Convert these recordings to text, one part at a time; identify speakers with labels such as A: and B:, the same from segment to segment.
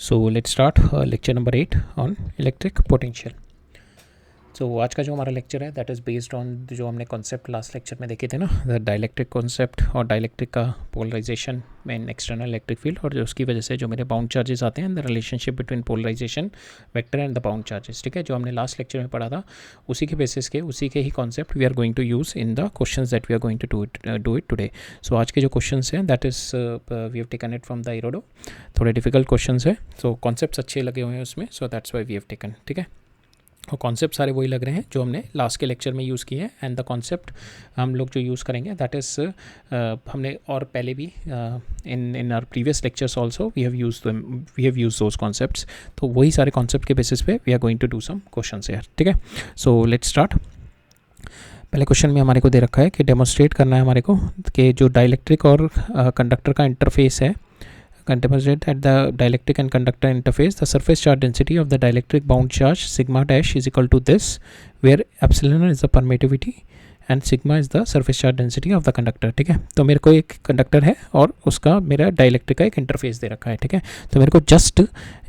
A: So let's start lecture number 8 on electric potential. So आज का जो हमारा लेक्चर है दैट इज़ बेस्ड ऑन जो हमने कॉन्सेप्ट लास्ट लेक्चर में देखे थे ना, द डाइलेक्ट्रिक कॉन्सेप्ट और डाइलेक्ट्रिक का polarisation in external electric field, और जो उसकी वजह से जो मेरे बाउंड चार्जेस आते हैं, the relationship between polarisation vector and the bound charges. ठीक है, जो हमने लास्ट लेक्चर में पढ़ा था उसी के बेसिस के उसी के ही concept we are going to use in the questions that we are going to do it today. So आज के जो क्वेश्चंस हैं that is we have taken it from the Irodov. थोड़े डिफिकल्ट क्वेश्चंस है, सो कॉन्सेप्ट्स अच्छे लगे हुए हैं उसमें, so that's why we have taken. ठीक है, और कॉन्सेप्ट सारे वही लग रहे हैं जो हमने लास्ट के लेक्चर में यूज़ किए हैं. एंड द कॉन्सेप्ट हम लोग जो यूज़ करेंगे दैट इज़ हमने और पहले भी in our previous lectures also we have use those concepts. तो वही सारे कॉन्सेप्ट के बेसिस पे we are going to do some questions here. ठीक है, सो लेट्स स्टार्ट. पहले क्वेश्चन में हमारे को दे रखा है कि डेमोन्स्ट्रेट करना है हमारे को कि जो डाइलेक्ट्रिक और कंडक्टर का इंटरफेस है, demonstrate at the dielectric and conductor interface the surface charge density of the dielectric bound charge sigma dash is equal to this, where epsilon is the permittivity and sigma is the surface charge density of the conductor. ठीक है, तो मेरे को एक conductor है और उसका मेरा डाइलेक्ट्रिक का एक इंटरफेस दे रखा है. ठीक है, तो मेरे को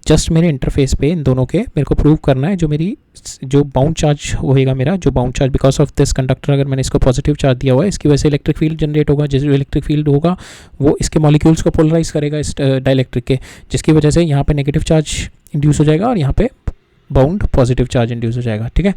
A: जस्ट मेरे इंटरफेस पे इन दोनों के मेरे को प्रूव करना है जो मेरी जो बाउंड चार्ज होएगा, मेरा जो bound charge because of this conductor, अगर मैंने इसको पॉजिटिव चार्ज दिया हुआ है, इसकी वजह से इलेक्ट्रिक फील्ड जनरेट होगा. जिस इलेक्ट्रिक फील्ड होगा वो इसके मॉलिक्यूल्स को पोलराइज करेगा इस डाइलेक्ट्रिक के, जिसकी वजह से यहाँ पे नेगेटिव चार्ज इंड्यूस हो जाएगा और यहाँ पे बाउंड पॉजिटिव चार्ज इंड्यूस हो जाएगा. ठीक है,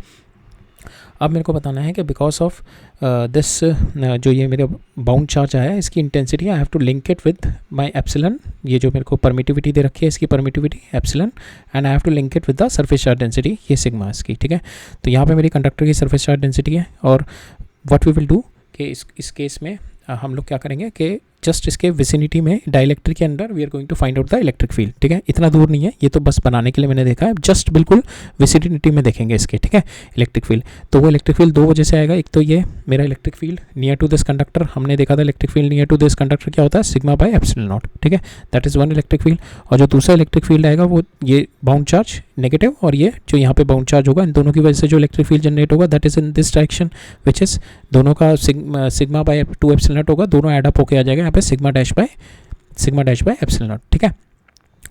A: अब मेरे को बताना है कि बिकॉज ऑफ दिस जो ये मेरे बाउंड चार्ज आया है इसकी intensity I have to link it with my epsilon. ये जो मेरे को परमिटिविटी दे रखी है इसकी permittivity epsilon, and I have to link it with the surface charge density, ये सिग्मा इसकी. ठीक है, तो यहाँ पे मेरी कंडक्टर की सरफेस चार्ज डेंसिटी है, और व्हाट वी विल डू कि इस केस में हम लोग क्या करेंगे कि जस्ट इसके विसिनिटी में डाइलेक्ट्रिक के अंदर we are going to find out the electric field. ठीक है, इतना दूर नहीं है, ये तो बस बनाने के लिए मैंने देखा है, जस्ट बिल्कुल विसिनिटी में देखेंगे इसके. ठीक है, इलेक्ट्रिक फील्ड, तो वो इलेक्ट्रिक फील्ड दो वजह से आएगा. एक तो ये मेरा electric field near to this conductor, हमने देखा था electric field near to this conductor क्या होता है, सिग्मा बाय एप्सिलॉन नॉट. ठीक है, that is one electric field. और जो दूसरा इलेक्ट्रिक फील्ड आएगा वो ये बाउंड चार्ज नेगेटिव, और ये जो यहाँ पे बाउंड चार्ज होगा, इन दोनों की वजह से जो इलेक्ट्रिक फील्ड जनरेट होगा that is in this direction, which is दोनों का सिग्मा बाय 2 एप्सिलॉन नॉट होगा, दोनों एड अप होकर आ जाएगा यहाँ पे sigma dash bye epsilon naught. ठीक है,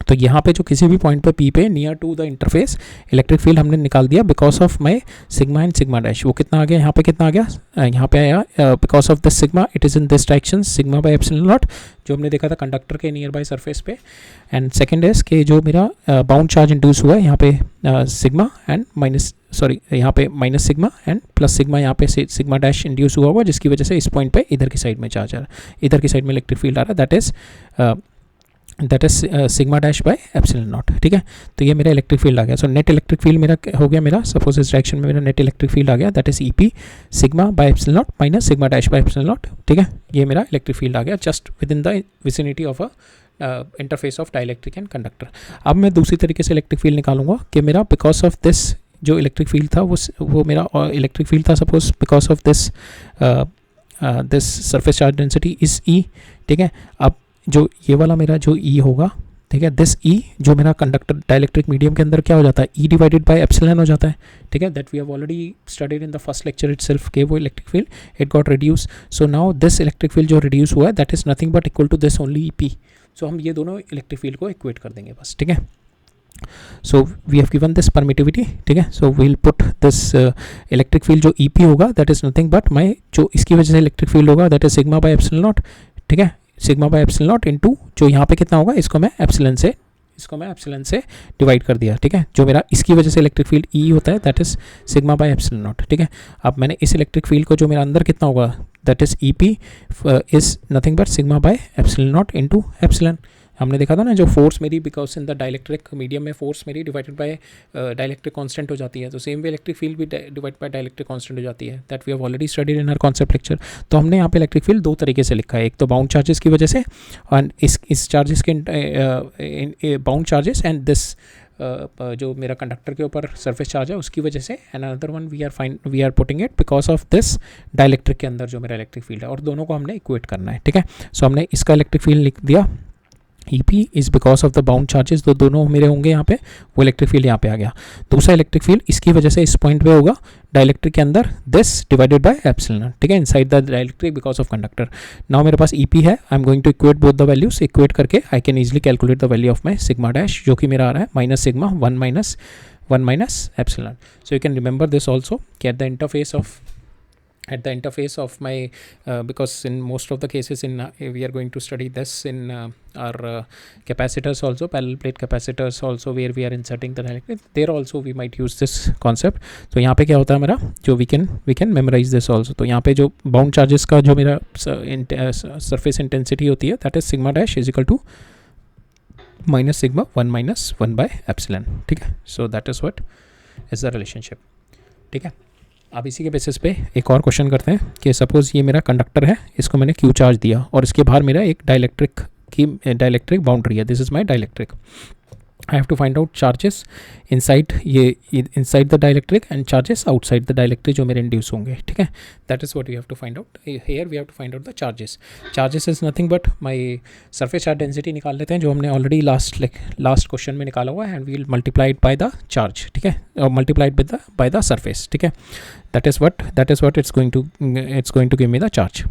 A: तो यहाँ पे जो किसी भी पॉइंट पे पी पे near to the interface electric field हमने निकाल दिया because of my sigma and sigma dash. वो कितना आ गया, यहाँ पे कितना आ गया, यहाँ पे आया because of this sigma it is in this direction sigma by epsilon not, जो हमने देखा था कंडक्टर के नियर बाय सरफेस पे. एंड सेकेंड इज कि जो मेरा बाउंड चार्ज इंड्यूस हुआ है यहाँ पे सिग्मा एंड यहाँ पे minus sigma and plus sigma, यहाँ पे सिग्मा डैश इंड्यूस हुआ जिसकी वजह से इस पॉइंट पे इधर की साइड में चार्ज आ रहा है, इधर की साइड में इलेक्ट्रिक फील्ड आ रहा है, that is sigma dash bye epsilon naught. ठीक है, तो ये मेरा इलेक्ट्रिक फील्ड आ गया. सो नेट इलेक्ट्रिक फील्ड मेरा हो गया, मेरा सपोज इस डायरेक्शन में मेरा नेट इलेक्ट्रिक फील्ड आ गया, that is EP sigma by epsilon not minus sigma dash bye epsilon naught. ठीक है, ये मेरा इलेक्ट्रिक फील्ड आ गया just with in the vicinity of a interface of dielectric and conductor. अब मैं दूसरी तरीके से इलेक्ट्रिक फील्ड निकालूंगा कि मेरा बिकॉज ऑफ दिस जो इलेक्ट्रिक फील्ड था वो मेरा इलेक्ट्रिक फील्ड था, suppose because of this surface charge density is E. ठीक है, अब जो ये वाला मेरा जो ई होगा, ठीक है, दिस ई जो मेरा कंडक्टर डाइलेक्ट्रिक मीडियम के अंदर क्या हो जाता है, ई डिवाइडेड बाय एप्सिलॉन हो जाता है. ठीक है, that we have already studied in the first lecture itself के वो electric field it got reduce. So now this electric field जो रिड्यूस हुआ है that is nothing but equal to this only E P. So हम ये दोनों electric field को equate कर देंगे बस. ठीक है, so we have given this permittivity. ठीक है, so we will put this electric field जो ई पी होगा that is nothing but my जो इसकी वजह से इलेक्ट्रिक फील्ड होगा that is sigma by epsilon naught. ठीक है, sigma by epsilon naught into जो यहाँ पे कितना होगा, इसको मैं एप्सिलॉन से डिवाइड कर दिया. ठीक है, जो मेरा इसकी वजह से इलेक्ट्रिक फील्ड ई होता है that is sigma by epsilon naught. ठीक है, अब मैंने इस इलेक्ट्रिक फील्ड को जो मेरा अंदर कितना होगा that is E P is nothing but sigma by epsilon naught into epsilon. हमने देखा था ना जो फोर्स मेरी because in the dielectric medium में फोर्स मेरी डिवाइडेड बाय डाइलेक्ट्रिक कांस्टेंट हो जाती है, तो सेम वे इलेक्ट्रिक फील्ड भी डिवाइड बाय डाइलेक्ट्रिक कांस्टेंट हो जाती है, that we have already studied in our concept lecture. तो हमने यहाँ पे इलेक्ट्रिक फील्ड दो तरीके से लिखा है, एक तो बाउंड चार्जेस की वजह से और इस चार्जेस के बाउंड चार्जेस एंड दिस जो मेरा कंडक्टर के ऊपर सरफेस चार्ज है उसकी वजह से, and another one we are putting it because of this dielectric के अंदर जो मेरा इलेक्ट्रिक फील्ड है, और दोनों को हमने इक्वेट करना है. ठीक है, सो हमने इसका इलेक्ट्रिक फील्ड लिख दिया EP is because of the bound charges, तो दोनों मेरे होंगे यहाँ पे, वो इलेक्ट्रिक फील्ड यहाँ पे आ गया। दूसरा इलेक्ट्रिक फील्ड इसकी वजह से इस पॉइंट पे होगा डाइलेक्ट्रिक के अंदर, दिस डिवाइडेड बाय एप्सिलॉन, ठीक है, inside the dielectric because of conductor. Now मेरे पास EP है, I am going to equate both the values, equate करके I can easily calculate the value of my sigma dash, जो कि मेरा आ रहा है minus sigma 1 minus epsilon. So you can remember this also कि at the interface of my because in most of the cases we are going to study this in our capacitors also, parallel plate capacitors also, where we are inserting the dielectric, there also we might use this concept. तो यहाँ पे क्या होता है मेरा, जो we can memorize this also। तो यहाँ पे जो बाउंड चार्जेस का जो मेरा सरफेस इंटेंसिटी होती है, that is sigma dash is equal to minus sigma 1 by epsilon, ठीक है। So that is what is the relationship, ठीक है। अब इसी के बेसिस पे एक और क्वेश्चन करते हैं कि सपोज़ ये मेरा कंडक्टर है, इसको मैंने Q चार्ज दिया और इसके बाहर मेरा एक डाइलेक्ट्रिक बाउंड्री है, this is my dielectric. I have to find out charges inside the dielectric and charges outside the dielectric जो मेरे इंड्यूस होंगे, ठीक है। That is what we have to find out here, we have to find out the charges is nothing but my surface charge density निकाल लेते हैं, जो हमने ऑलरेडी लास्ट क्वेश्चन में निकाला हुआ है, and we will multiplied by the charge, ठीक है, और मल्टीप्लाइड बाय द सरफेस, ठीक है। That is what it's going to give me the charge.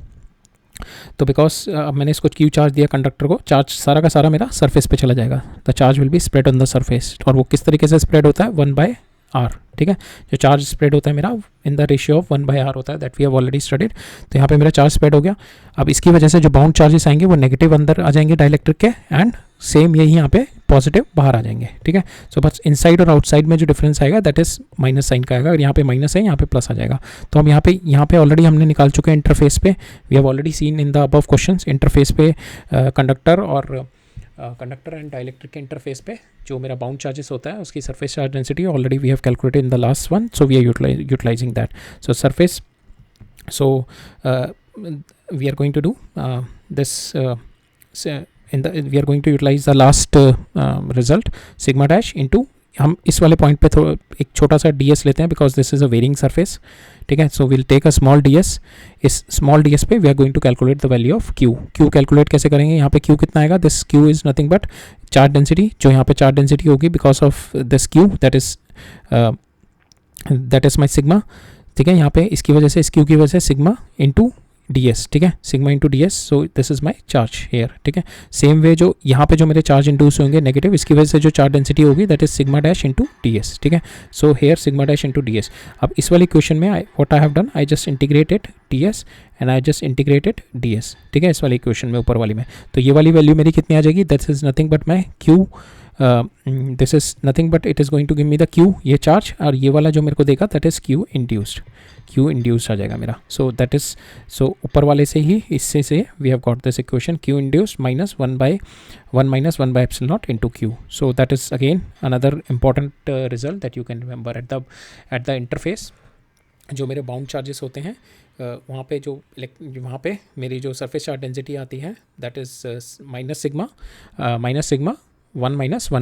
A: तो बिकॉज मैंने इसको Q चार्ज दिया कंडक्टर को, चार्ज सारा का सारा मेरा सरफेस पे चला जाएगा, the charge will be spread on the surface. और वो किस तरीके से स्प्रेड होता है, 1/r, ठीक है। जो चार्ज स्प्रेड होता है मेरा in the ratio of 1/r होता है, that we have already studied. तो यहाँ पे मेरा चार्ज स्प्रेड हो गया। अब इसकी वजह से जो बाउंड चार्जेस आएंगे वो नेगेटिव अंदर आ जाएंगे डाइलेक्ट्रिक के, एंड सेम यही यहाँ पे पॉजिटिव बाहर आ जाएंगे, ठीक है। सो बस इनसाइड और आउटसाइड में जो डिफरेंस आएगा दैट इज माइनस साइन का आएगा, और यहाँ पे माइनस है, यहाँ पे प्लस आ जाएगा। तो हम यहाँ पे ऑलरेडी हमने निकाल चुके हैं इंटरफेस पे, we have already seen in the above questions, interface पे कंडक्टर एंड डाइलेक्ट्रिक के इंटरफेस पे जो मेरा बाउंड चार्जेस होता है उसकी surface charge density already we have calculated in the last one, so we are utilising that. So surface, so we are going to do this we are going to utilize the last result sigma dash into, हम इस वाले point पे थोड़ा एक छोटा सा ds लेते हैं because this is a varying surface, ठीक है। So will take a small ds, इस स्मॉल ds पे we are going to calculate the value of q calculate कैसे करेंगे, यहाँ पे q कितना आएगा, this q is nothing but charge density, जो यहाँ पे चार्ज डेंसिटी होगी because of this q, that is my sigma, ठीक है। यहाँ पे इसकी वजह से, इस q की वजह से सिग्मा इंटू ds, ठीक है, sigma into ds, so this is my charge here, ठीक है। सेम वे जो यहाँ पे जो मेरे चार्ज इंड्यूस होंगे नेगेटिव, इसकी वजह से जो चार्ज डेंसिटी होगी that is sigma dash into ds, ठीक है। So here sigma dash into ds। अब इस वाली क्वेश्चन में what I have done, I just integrated ds and I just integrated ds, ठीक है, इस वाली क्वेश्चन में ऊपर वाली में। तो ये वाली वैल्यू मेरी कितनी आ जाएगी, that is nothing but my q, this is nothing but it is going to give me the q, ये चार्ज, और ये वाला जो मेरे को देगा दैट इज़ q इंड्यूस्ड आ जाएगा मेरा। सो दैट इज, सो ऊपर वाले से ही इससे से we have got this equation q induced minus 1 by epsilon naught into q। So that is again another important result that you can remember at the interface. जो मेरे बाउंड चार्जेस होते हैं वहाँ पे मेरी जो सरफेस चार्ज डेंसिटी आती है that is minus sigma 1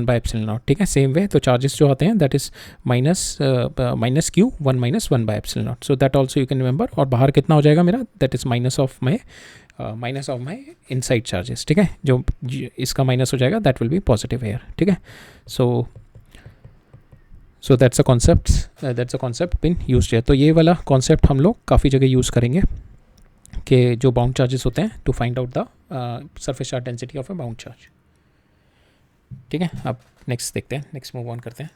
A: by epsilon naught, ठीक है। सेम वे तो चार्जेस जो आते हैं that is minus q 1 by epsilon naught, so that also you can remember. और बाहर कितना हो जाएगा मेरा, that is minus of my inside charges, ठीक है। जो इसका माइनस हो जाएगा that will be positive here, ठीक है। So that's a concept been used है। तो ये वाला कॉन्सेप्ट हम लोग काफ़ी जगह यूज़ करेंगे कि जो बाउंड चार्जेस होते हैं to find out the surface charge density of a bound charge, ठीक है। अब नेक्स्ट देखते हैं, नेक्स्ट मूव ऑन करते हैं।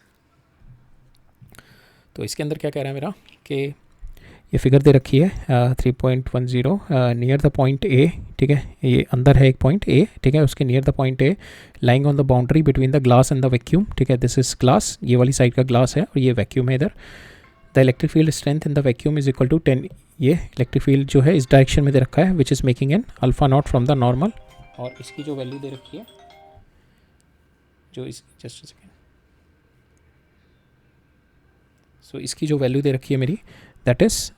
A: तो इसके अंदर क्या कह रहा है मेरा कि ये फिगर दे रखी है 3.10 नियर द पॉइंट ए, ठीक है। ये अंदर है एक पॉइंट ए, ठीक है, उसके near the point A lying on the boundary between the glass and the vacuum, ठीक है। दिस इज ग्लास, ये वाली साइड का ग्लास है और ये वैक्यूम है इधर। The electric field strength in the vacuum is equal to 10, ये इलेक्ट्रिक फील्ड जो है इस डायरेक्शन में दे रखा है which is making an alpha not from the normal, और इसकी जो वैल्यू दे रखी है जो इस जस्ट सेकेंड, सो इसकी जो वैल्यू दे रखी है मेरी दैट इज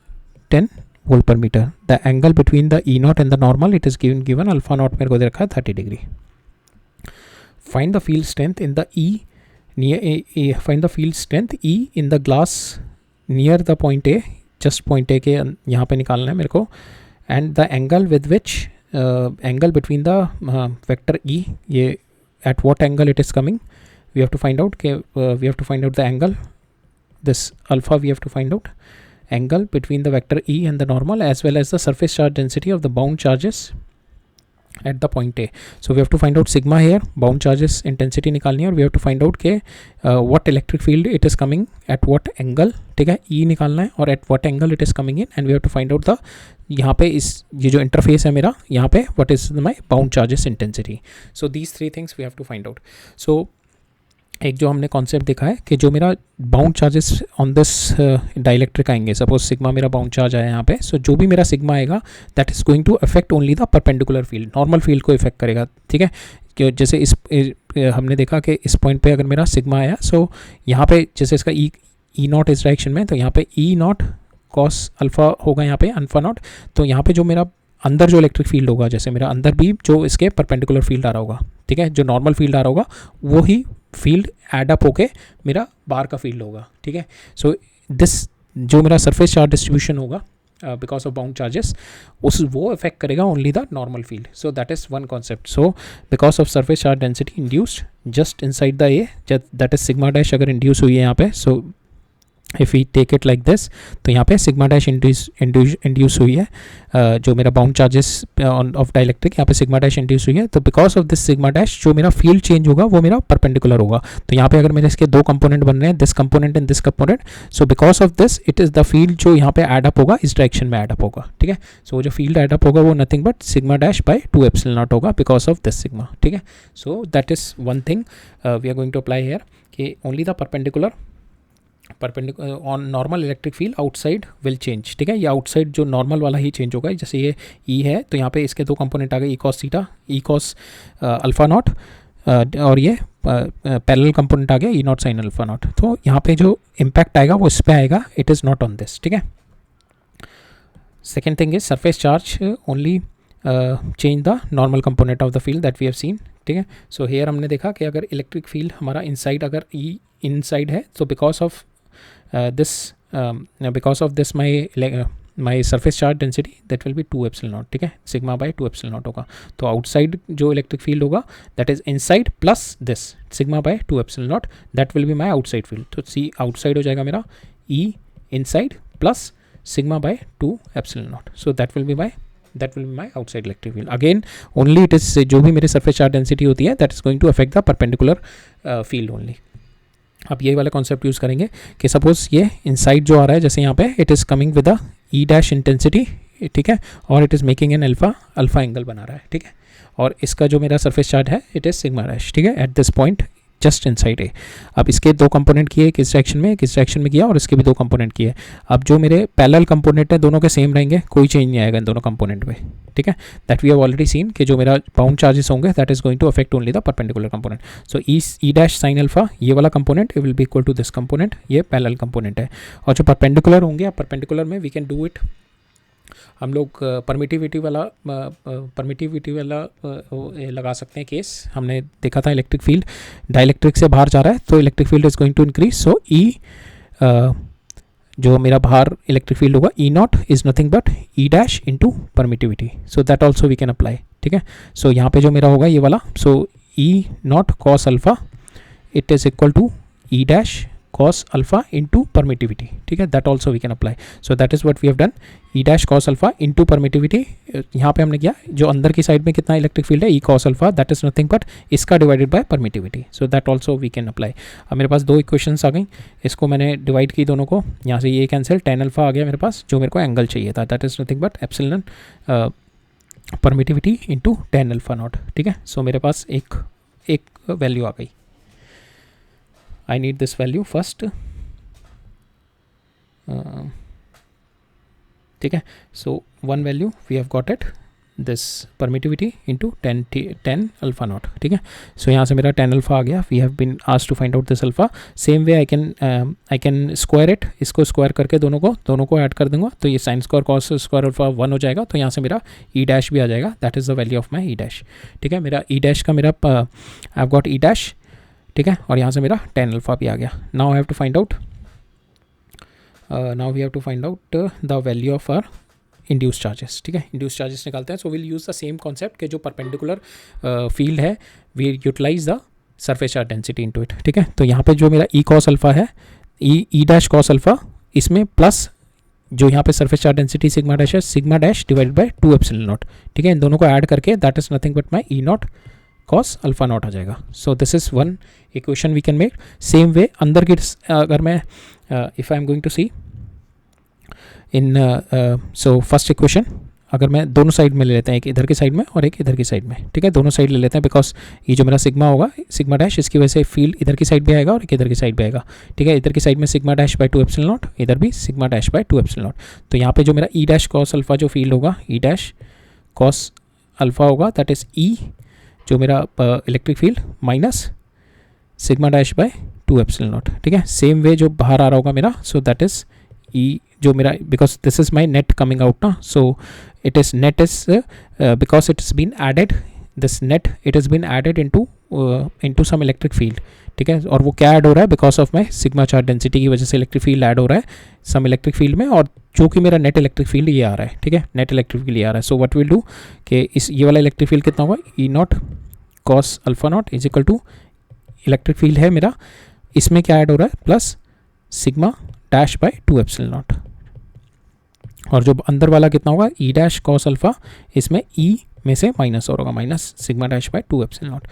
A: 10 वोल्ट पर metre. The angle between the E naught and the normal it is given alpha naught मेरे को दे रखा है 30 degree. Find the field strength in the find the field strength E in the glass near the point A, just point A के यहाँ पे निकालना है मेरे को, and the angle with which angle between the vector E, ये at what angle it is coming. We have to find out we have to find out the angle, this alpha we have to find out, angle between the vector E and the normal, as well as the surface charge density of the bound charges at the point A. So we have to find out sigma here, bound charges intensity निकालनी है, और we have to find out के what electric field it is coming at what angle, ठीक है, E निकालना है, और at what angle it is coming in, and we have to find out the यहाँ पे इस ये जो इंटरफेस है मेरा यहाँ पे what is my bound charges intensity. So these three things we have to find out. So एक जो हमने कॉन्सेप्ट देखा है कि जो मेरा bound charges on this dielectric आएंगे, सपोज सिग्मा मेरा बाउंड चार्ज आया यहाँ पे, सो जो भी मेरा सिग्मा आएगा that is going to affect only the perpendicular field, normal field को इफेक्ट करेगा, ठीक है. कि जैसे इस हमने देखा कि इस पॉइंट पे अगर मेरा सिग्मा आया, सो यहाँ पे जैसे इसका ई नॉट इस डायरेक्शन में, तो यहाँ पे ई नॉट कॉस अल्फा होगा, यहाँ पे अल्फा नॉट, तो यहाँ पे जो मेरा अंदर जो इलेक्ट्रिक फील्ड होगा, जैसे मेरा अंदर भी जो इसके परपेंडिकुलर फील्ड आ रहा होगा, ठीक है, जो नॉर्मल फील्ड आ रहा होगा वो ही फील्ड एड अप होके मेरा बाहर का फील्ड होगा, ठीक है. सो दिस जो मेरा सरफेस चार्ज डिस्ट्रीब्यूशन होगा बिकॉज ऑफ बाउंड चार्जेस, वो इफेक्ट करेगा only the normal field. So that is one concept. So because of surface charge density induced just inside the A, that is sigma dash अगर induce हुई है यहाँ पे, so if we take it like this, तो यहाँ पे sigma dash induce हुई है, जो मेरा बाउंड चार्जेस ऑफ डाइलेक्ट्रिक, यहाँ पे सिग्मा डैश इंड्यूस हुई है. तो because of this sigma dash जो मेरा फील्ड चेंज होगा वो मेरा परपेंडिकुलर होगा. तो यहाँ पे अगर मेरे इसके दो कंपोनेंट बन रहे हैं, this component and this component, so because of this it is the field जो यहाँ पे एड अप होगा, इस डायरेक्शन में एड अप होगा, ठीक है. सो वो जो फील्ड एड अप होगा वो nothing but sigma dash by 2 epsilon naught होगा बिकॉज ऑफ दिस सिग्मा, ठीक है. So that is one thing we are going to apply here कि only the perpendicular on normal electric field outside will change, ठीक है. ये outside जो normal वाला ही change होगा. जैसे ये ई है तो यहाँ पे इसके दो कंपोनेंट आ गए, ई cos theta, E cos alpha not, और ये पैरेलल कंपोनेंट आ गया ई नॉट साइन अल्फा नॉट. तो यहाँ पे जो इम्पैक्ट आएगा वो इस पर आएगा, it is not on this, ठीक है. Second thing is surface charge only change the normal component of the field that we have seen, ठीक है. सो हेयर हमने देखा कि अगर इलेक्ट्रिक फील्ड हमारा इनसाइड, अगर ई इनसाइड है, तो because of this my surface charge density that will be 2 epsilon naught, ठीक है, सिग्मा बाय 2 epsilon naught होगा. तो आउटसाइड जो इलेक्ट्रिक फील्ड होगा that is inside plus this sigma by 2 epsilon naught, that will be my outside field. तो see outside हो जाएगा मेरा E inside plus sigma by 2 epsilon naught. So that will be my outside electric field. Again only it is जो भी मेरे surface charge density होती है that is going to affect the perpendicular field only. अब ये वाला concept use करेंगे कि सपोज ये इनसाइड जो आ रहा है, जैसे यहाँ पे it is coming with a E dash intensity, ठीक है, और it is making an alpha angle बना रहा है, ठीक है, और इसका जो मेरा सरफेस चार्ज है इट इज़ सिग्मा डैश, ठीक है, eight this point just inside a. अब इसके दो कंपोनेंट किए, किस डायरेक्शन में, किस डायरेक्शन में किया, और इसके भी दो कंपोनेंट किए. अब जो मेरे पैरेलल कंपोनेंट है दोनों के सेम रहेंगे, कोई चेंज नहीं आएगा इन दोनों कंपोनेंट में, ठीक है. That we have already seen कि जो मेरा बाउंड चार्जेस होंगे that is going to affect only the perpendicular component. So E dash sine alpha ये वाला component it will be equal to this component, ये पैरेलल कंपोनेंट है. और जो परपेंडिकुलर होंगे, अब परपेंडिकुलर में वी कैन डू इट, हम लोग परमिटिविटी वाला लगा सकते हैं केस. हमने देखा था इलेक्ट्रिक फील्ड डाइलेक्ट्रिक से बाहर जा रहा है तो electric field is going to increase. So E जो मेरा बाहर इलेक्ट्रिक फील्ड होगा E naught is nothing but E dash into permittivity. So that also we can apply, ठीक है. सो यहाँ पे जो मेरा होगा ये वाला, so E naught cos alpha it is equal to E dash cos alpha into permittivity, ठीक है. That also we can apply. So that is what we have done, E dash cos alpha into permittivity. यहाँ पे हमने किया जो अंदर की side में कितना इलेक्ट्रिक फील्ड है, E cos alpha, that is nothing but इसका divided by permittivity. So that also we can apply. अब मेरे पास दो इक्वेशंस आ गई, इसको मैंने डिवाइड की दोनों को, यहाँ से ये कैंसिल, tan अल्फा आ गया मेरे पास, जो मेरे को एंगल चाहिए था, that is nothing but epsilon permittivity into tan alpha not, ठीक है. सो मेरे पास एक वैल्यू आ गई. I need this value first, ठीक है. So one value we have got it, this permittivity into tan alpha naught, ठीक है. So यहाँ से मेरा tan alpha आ गया. We have been asked to find out this alpha. Same way I can square it, इसको square करके दोनों को ऐड कर दूंगा, तो ये sin square cos square alpha 1 हो जाएगा. तो यहाँ से मेरा e dash भी आ जाएगा, that is the value of my e dash, ठीक है. मेरा e dash का मेरा I have got e dash, ठीक है, और यहाँ से मेरा tan अल्फा भी आ गया. Now I have to find out the value of our induce charges, ठीक है, इंड्यूस चार्जेस निकालते हैं. So will use the same concept के जो परपेंडिकुलर फील्ड है we utilise the surface charge density into it, ठीक है. तो यहाँ पे जो मेरा ई कॉस अल्फा है, ई डैश कॉस अल्फा, इसमें प्लस जो यहाँ पे surface charge density sigma dash है, sigma dash divided by 2 epsilon naught, ठीक है. इन दोनों को ऐड करके that is nothing but my E naught cos alpha naught आ जाएगा. So this is one equation we can make. Same way अंदर की अगर मैं if I am going to see in so first equation अगर मैं दोनों साइड में ले लेते हैं, एक इधर की साइड में और एक इधर की साइड में, ठीक है, दोनों साइड ले लेते हैं बिकॉज ये जो मेरा सिग्मा होगा सिग्मा डैश, इसकी वजह से फील्ड इधर की साइड भी आएगा और एक इधर की साइड भी आएगा, ठीक है. इधर की साइड में sigma dash by 2 epsilon not, इधर भी sigma dash by 2 epsilon not. तो यहाँ पे जो मेरा ई डैश कॉस अल्फा जो फील्ड होगा, ई डैश कॉस अल्फा होगा, दैट इज ई जो मेरा electric field minus sigma dash by 2 epsilon naught, ठीक है. सेम वे जो बाहर आ रहा होगा मेरा, सो दैट इज ई जो मेरा, because this is my net coming out ना, सो it is net is because it's been added, this net it has been added into some electric field, ठीक है. और वो क्या ऐड हो रहा है, because of my sigma charge density की वजह से इलेक्ट्रिक फील्ड ऐड हो रहा है सम इलेक्ट्रिक फील्ड में, और जो कि मेरा नेट इलेक्ट्रिक फील्ड ये आ रहा है, ठीक है, नेट इलेक्ट्रिक फील्ड ये आ रहा है. सो व्हाट विल डू कि इस ये वाला इलेक्ट्रिक फील्ड कितना होगा, E naught cos alpha naught is equal to electric field है मेरा, इसमें क्या ऐड हो रहा है, plus sigma dash by 2 epsilon naught. और जो अंदर वाला कितना होगा, ई डैश कॉस अल्फा, इसमें ई में से माइनस और होगा, minus sigma dash by 2 epsilon not.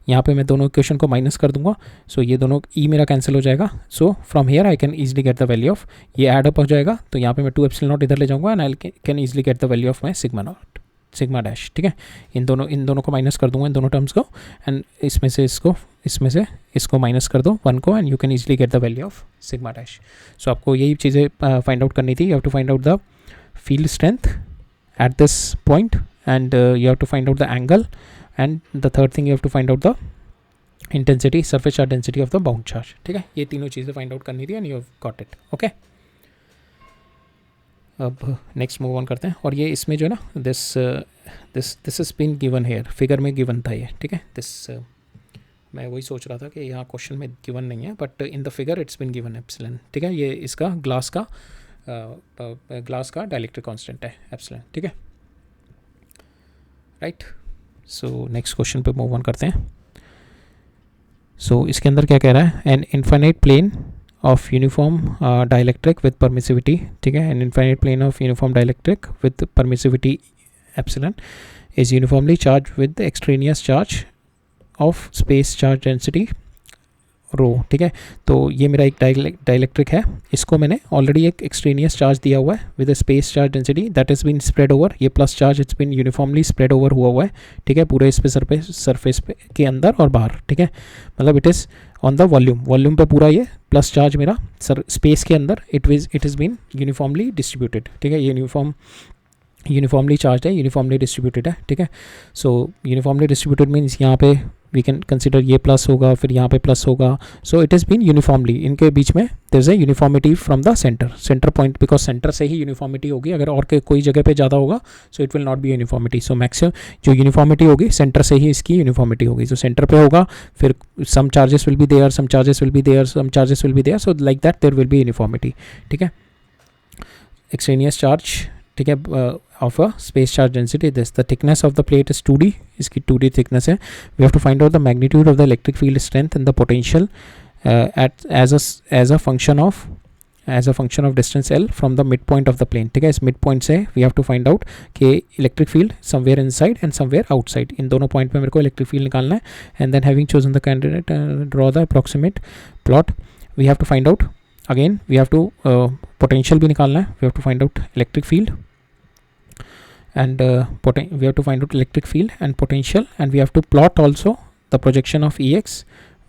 A: यहाँ पे मैं दोनों इक्वेशन को माइनस कर दूंगा. सो ये दोनों ई मेरा कैंसिल हो जाएगा. So from here I can easily get the value of, ये ऐड अप हो जाएगा, तो यहाँ पे मैं 2 एप्सिलॉन नॉट इधर ले जाऊँगा and I can easily get the value of my sigma not, sigma dash, ठीक है. इन दोनों को माइनस कर दूंगा, इन दोनों टर्म्स को, एंड इसमें से इसको माइनस कर दो 1 को, and you can easily get the value of sigma dash. So आपको यही चीज़ें फाइंड आउट करनी थी. You have to find out the field strength at this point, and you have to find out the angle, and the third thing you have to find out the intensity, surface charge density of the bound charge, ठीक है. ये तीनों चीज़ें find out करनी थी and you have got it, okay. अब next move on करते हैं. और ये इसमें जो है ना, this is been given here, figure में गिवन था ये, ठीक है. मैं वही सोच रहा था कि यहाँ क्वेश्चन में गिवन नहीं है, but in the figure it's been given epsilon, ठीक है. ये इसका ग्लास का डाइलेक्ट्रिक कांस्टेंट है एप्सिलॉन, ठीक है, राइट. सो नेक्स्ट क्वेश्चन पे मूव ऑन करते हैं. सो इसके अंदर क्या कह रहा है, an infinite plane of uniform dielectric with permissivity, ठीक है. An infinite plane of uniform dielectric with permissivity epsilon is uniformly charge with extraneous charge of space charge density rho, ठीक है. तो ये मेरा एक डाइलेक्ट्रिक है, इसको मैंने ऑलरेडी एक एक्सट्रेनियस चार्ज दिया हुआ है with a space charge density that is been spread over, ये plus charge it's been uniformly spread over हुआ है, ठीक है, पूरे इस पे सरफेस पे के अंदर और बाहर, ठीक है. मतलब it is on the volume पे पूरा ये प्लस चार्ज मेरा स्पेस के अंदर it is been uniformly distributed, ठीक है. ये यूनिफॉर्मली चार्ज है, यूनिफॉर्मली डिस्ट्रीब्यूटेड है, ठीक है. सो यूनिफॉर्मली डिस्ट्रीब्यूटेड मीन्स यहाँ पे वी कैन कंसिडर ये प्लस होगा, फिर यहाँ पे प्लस होगा. So it is been uniformly, इनके बीच में there is a uniformity from the centre point, because centre से ही यूनिफॉर्मिटी होगी. अगर और कोई जगह पे ज़्यादा होगा so it will not be uniformity. So maximum जो यूनिफॉर्मिटी होगी सेंटर से ही इसकी यूनिफॉर्मिटी होगी. सो सेंटर पे होगा, फिर some charges will be there, some charges will be there, some charges will be there, so like that there will be uniformity, ठीक है. एक्सट्रेनियस चार्ज, ठीक है, of a space charge density. This the thickness of the plate is 2D, इसकी 2D thickness है. We have to find out the magnitude of the electric field strength and the potential as a function of distance L from the midpoint of the plane, ठीक है. इस midpoint से we have to find out कि electric field somewhere inside and somewhere outside, इन दोनों point पे मेरे को electric field निकालना है. And then having chosen the candidate, draw the approximate plot. We have to find out again, we have to potential भी निकालना है. We have to find out electric field and we have to find out electric field and potential, and we have to plot also the projection of Ex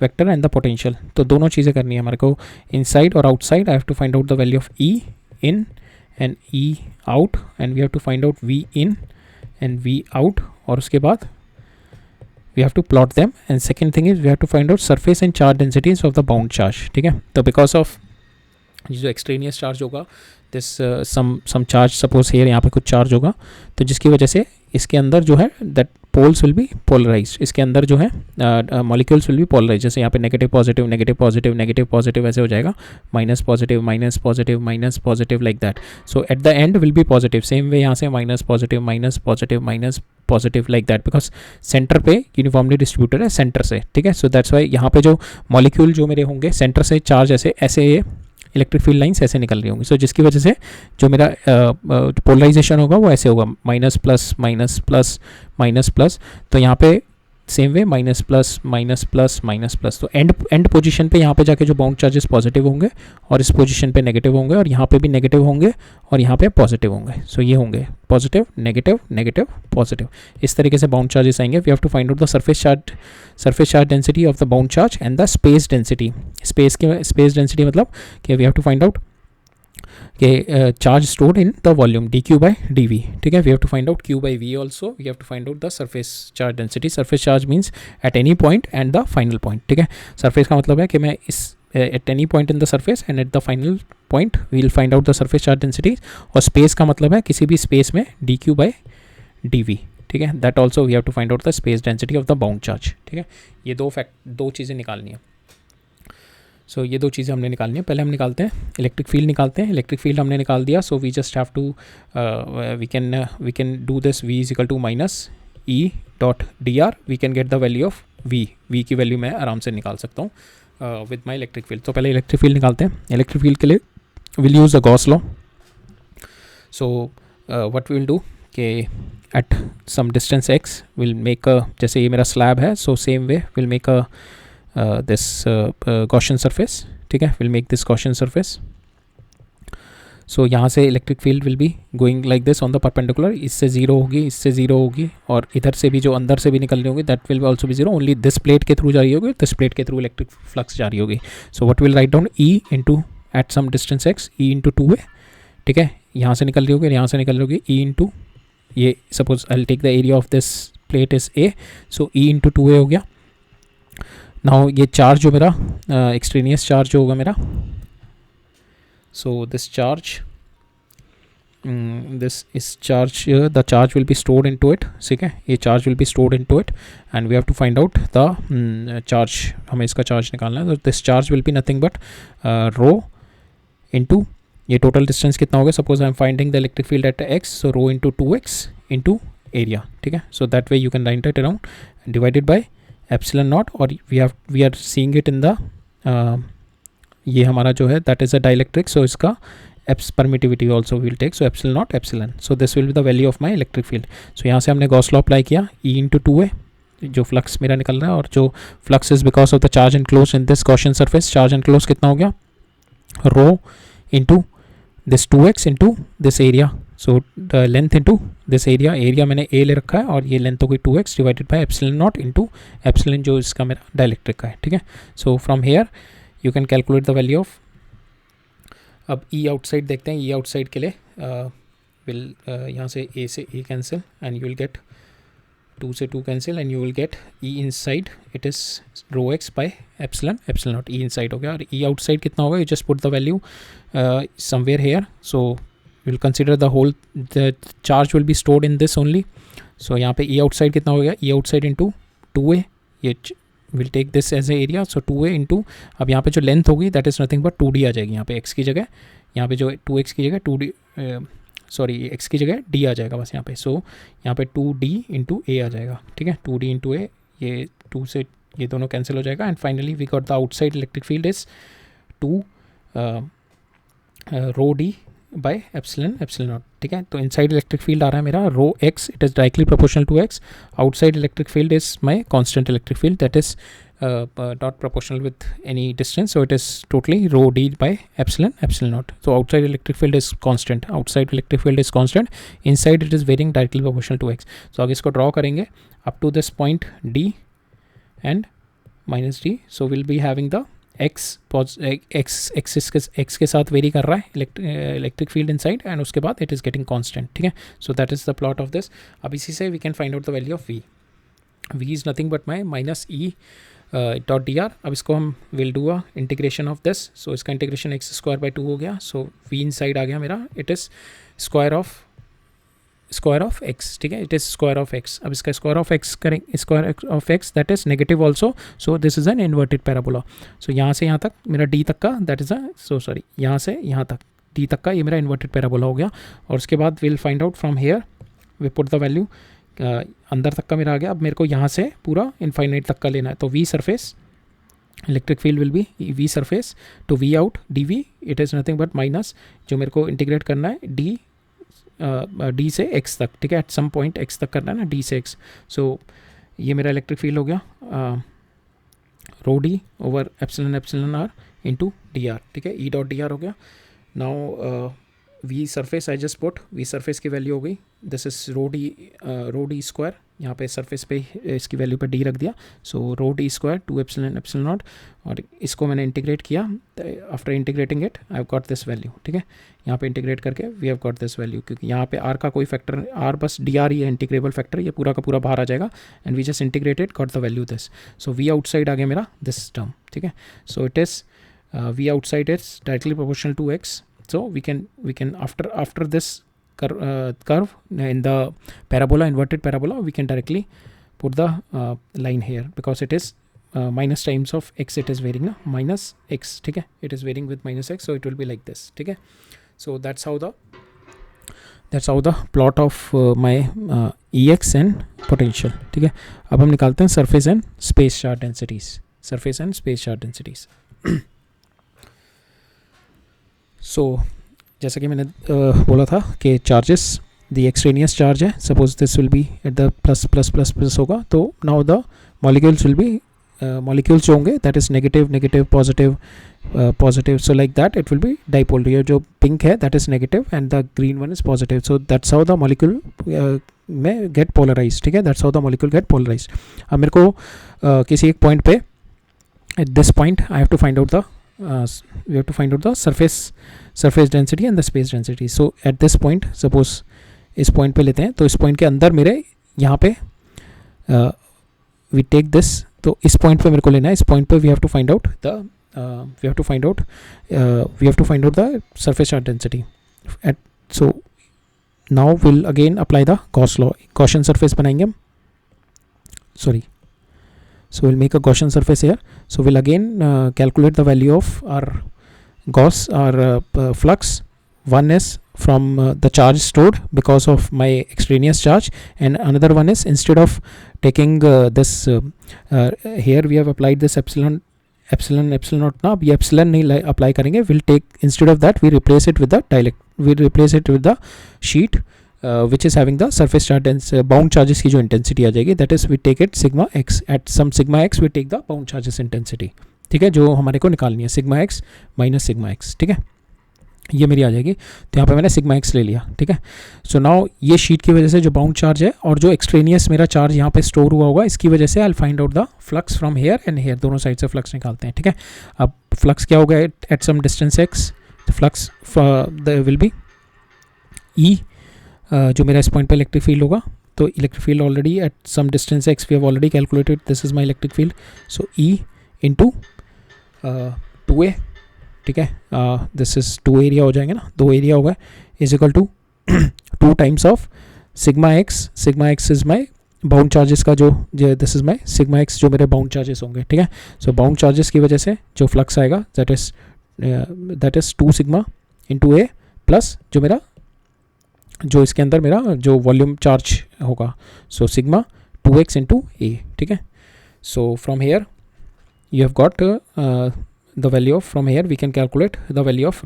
A: vector and the potential. तो दोनों चीज़ें करनी है हमारे को, inside और outside. I have to find out the value of E in and E out, and we have to find out V in and V out, और उसके बाद we have to plot them. And second thing is we have to find out surface and charge densities of the bound charge, ठीक है. तो because of जो extraneous charge होगा, this some charge suppose here, यहाँ पे कुछ charge होगा, तो जिसकी वजह से इसके अंदर जो है that poles will be polarise, इसके अंदर जो है मॉलिक्यूल्स विल बी पोलराइज, जैसे यहाँ पे negative positive negative positive negative positive ऐसे हो जाएगा, minus positive minus positive minus positive like that. So eight the and will be positive. Same way यहाँ से minus positive minus positive like that, because centre पे uniformly distributed है centre से. ठीक है, सो दैट्स वाई यहाँ पे जो मॉलिक्यूल जो मेरे होंगे सेंटर से चार्ज ऐसे ये इलेक्ट्रिक फील्ड लाइन्स ऐसे निकल रही होंगी. सो जिसकी वजह से जो मेरा पोलराइजेशन होगा वो ऐसे होगा, minus plus minus plus minus plus. तो यहाँ पे same way minus plus minus plus minus plus. तो एंड पोजीशन पे यहाँ पे जाके जो बाउंड चार्जेस पॉजिटिव होंगे और इस पोजीशन पे नेगेटिव होंगे और यहाँ पे भी नेगेटिव होंगे और यहाँ पे पॉजिटिव होंगे. सो ये होंगे पॉजिटिव नेगेटिव नेगेटिव पॉजिटिव. इस तरीके से बाउंड चार्जेस आएंगे. We have to find out the surface charge density of the bound charge and the space density. Space density मतलब कि we have to find out कि charge stored in the volume dq by dv. ठीक है, we have to find out q by v also. We have to find out the surface charge density. Surface charge means at any point and the final point. ठीक है, surface का मतलब है कि मैं इस at any point in the surface and at the final point we will find out the surface charge density. और space का मतलब है किसी भी स्पेस में dq by dv. ठीक है, that also we have to find out the space density of the bound charge. ठीक है, ये दो चीज़ें निकालनी है. सो ये दो चीज़ें हमने निकालनी है. पहले हम निकालते हैं इलेक्ट्रिक फील्ड निकालते हैं. इलेक्ट्रिक फील्ड हमने निकाल दिया. So we just have to we can do this. v is equal to minus E dot D r. We can get the value of v की वैल्यू मैं आराम से निकाल सकता हूँ विद माई इलेक्ट्रिक फील्ड. तो पहले इलेक्ट्रिक फील्ड निकालते हैं. इलेक्ट्रिक फील्ड के लिए will use the Gauss law. So what we will do कि at some distance x will make जैसे ये मेरा स्लैब है, so same way will make this Gaussian surface. ठीक है, will make this Gaussian surface. So यहाँ से electric field will be going like this on the perpendicular. इससे zero होगी, इससे जीरो होगी और इधर से भी जो अंदर से भी निकल रही होगी that will also be zero. Only this plate के थ्रू जा रही होगी, दिस प्लेट के थ्रू इलेक्ट्रिक फ्लक्स जा रही होगी. So what will write down E into at some distance x E into 2a. ठीक है, यहाँ से निकल रही होगी, यहाँ से निकल रही होगी E इंटू ये suppose I will take the area of this plate is a. So E into 2a हो गया. नाउ ये चार्ज जो मेरा एक्सट्रेनियस चार्ज जो होगा मेरा, so this charge the charge will be stored into it. ठीक है, ये charge will be stored into it and we have to find out the charge. हमें इसका चार्ज निकालना है. तो this charge will be nothing but rho into ये total distance कितना होगा. Suppose I am finding the electric field at x, so rho into 2x into area. ठीक है, so that way you can write it around divided by epsilon naught. और we are seeing it in the ये हमारा जो है that is a dielectric. So इसका eps permittivity also will take. So epsilon naught epsilon. So this will be the value of my electric field. So यहाँ से हमने Gauss law apply किया. E into 2a जो flux मेरा निकल रहा है और जो flux is because of the charge enclose in this Gaussian surface. Charge enclose कितना हो गया, rho into this 2x into this area. So the length into this area. Area मैंने a ले रखा है और ये लेंथ हो गई 2x divided by epsilon not into epsilon जो इसका मेरा डाइलेक्ट्रिक का है. ठीक है, so from here you can calculate the value of. अब E आउटसाइड देखते हैं. E आउटसाइड के लिए विल यहाँ से A से A cancel and you will get 2 से 2 cancel and you will get E inside it is rho x by epsilon naught. E inside हो गया और E आउटसाइड कितना होगा. You just put the value somewhere here. So we'll consider the charge will be stored in this only. So यहाँ पे E outside कितना हो गया, E outside into 2a. ये will take this as a area. So 2a into अब यहाँ पे जो लेंथ होगी that is nothing but 2d आ जाएगी. यहाँ पे x की जगह, यहाँ पे जो 2x की जगह 2d सॉरी x की जगह d आ जाएगा बस यहाँ पे. सो यहाँ पे 2d into a आ जाएगा. ठीक है, 2d into a. ये 2 से ये दोनों कैंसिल हो जाएगा and finally we got the outside electric field is 2 rho d by epsilon naught. ठीक है, तो इनसाइड इलेक्ट्रिक फील्ड आ रहा है मेरा rho x. It is directly proportional to x. Outside electric field is my constant electric field that is not proportional with any distance, so it is totally rho d by epsilon naught. So outside electric field is constant, inside it is varying directly proportional to x. So आगे इसको draw करेंगे up to this point d and minus d. So we'll be having the x के साथ very कर रहा है electric field inside and उसके बाद इट इज़ गेटिंग कांस्टेंट. ठीक है, so that is the plot of this. अब इसी से we can find out the value of v. v is nothing but my minus E dot D R. अब इसको हम will do a integration of this. So इसका integration x² by 2 हो गया. सो v inside आ गया मेरा. It is square of square of x, ठीक है, it is square of x. अब इसका स्क्वायर ऑफ एक्स करेंगे, square of x that is negative also. So this is an inverted parabola. So यहाँ से यहाँ तक मेरा डी तक का दैट इज़ यहाँ से यहाँ तक डी तक का ये मेरा इन्वर्टेड पैराबोला हो गया. और उसके बाद will find out from here, we put the value, अंदर तक का मेरा आ गया. अब मेरे को यहाँ से पूरा इनफाइनाइट तक का लेना है. तो v surface electric field will be v surface to v out D v, it is nothing but minus जो मेरे को इंटीग्रेट करना है डी से एक्स तक, ठीक है, एट सम पॉइंट एक्स तक करना है ना, डी से एक्स. सो ये मेरा इलेक्ट्रिक फील्ड हो गया rho d over epsilon r into d r, ठीक है, ई डॉट डी आर हो गया. Now we surface I just put, we surface की वैल्यू हो गई this is rho d square, यहाँ पे सरफेस पे इसकी वैल्यू पे डी रख दिया. So rho d square two epsilon naught, और इसको मैंने इंटीग्रेट किया. After integrating it I have got this value, ठीक है, यहाँ पे इंटीग्रेट करके we have got this value, क्योंकि यहाँ पे आर का कोई फैक्टर, आर बस डी आर ही है इंटीग्रेबल फैक्टर, ये पूरा का पूरा बाहर आ जाएगा. And we just integrated got the value this. So we outside आ गया मेरा दिस टर्म, ठीक है. So it is we outside is directly proportional to x. So we can after this curve in the parabola, inverted parabola, we can directly put the line here because it is minus times of x, it is varying na, minus x, ठीक है, it is varying with minus x, so it will be like this, ठीक है. So that's how the plot of my Ex and potential, ठीक है. अब हम निकालते हैं surface and space charge densities. सो जैसा कि मैंने बोला था कि चार्जेस द एक्सट्रेनियस चार्ज है, suppose this will be at the plus plus plus plus होगा. तो now the molecules will be molecules जो होंगे that is negative positive. So like that it will be dipole. ये जो pink है that is negative and the green one is positive. So that's how the molecule में get polarise, ठीक है, that's how the molecule get polarise. अब मेरे को किसी एक पॉइंट पे at this point I have to find out the we have to find out the surface density and the space density. So at this point, suppose इस point पे लेते हैं, तो इस पॉइंट के अंदर मेरे यहाँ पे we take this, तो इस पॉइंट पे मेरे को लेना है. इस पॉइंट पे we have to find out the surface charge density. So now we'll again apply the Gauss law. Gaussian surface बनाएंगे हम, sorry. So we'll make a Gaussian surface here. So we'll again calculate the value of our Gauss or flux. One is from the charge stored because of my extraneous charge, and another one is instead of taking this here we have applied this epsilon naught. ना अब ये epsilon नहीं apply करेंगे. We'll take, instead of that we replace it with the sheet which is having the surface charge bound charges की जो intensity आ जाएगी, that is we take it sigma x, at some sigma x we take the bound charges intensity, ठीक है, जो हमारे को निकालनी है sigma x minus sigma x, ठीक है, ये मेरी आ जाएगी. तो यहाँ पे मैंने sigma x ले लिया, ठीक है. सो नाउ ये शीट की वजह से जो बाउंड चार्ज है और जो एक्सट्रेनियस मेरा चार्ज यहाँ पे स्टोर हुआ होगा, इसकी वजह से I will find out the flux from here and here, दोनों साइड से फ्लक्स निकालते हैं, ठीक है. अब फ्लक्स क्या होगा at some distance x, flux will be E, जो मेरा इस पॉइंट पे इलेक्ट्रिक फील्ड होगा. तो electric field already at some distance x we have already calculated, this is my electric field. So E into 2a, ठीक है, this is 2 area हो जाएंगे ना, 2 एरिया होगा, is equal to 2 times of sigma x is my bound charges का जो this is my sigma x जो मेरे बाउंड चार्जेस होंगे, ठीक है. सो बाउंड चार्जेस की वजह से जो फ्लक्स आएगा that is 2 sigma into A plus जो इसके अंदर मेरा जो वॉल्यूम चार्ज होगा, so sigma 2x into a, ठीक है. So from here you have got the value of, from here we can calculate the value of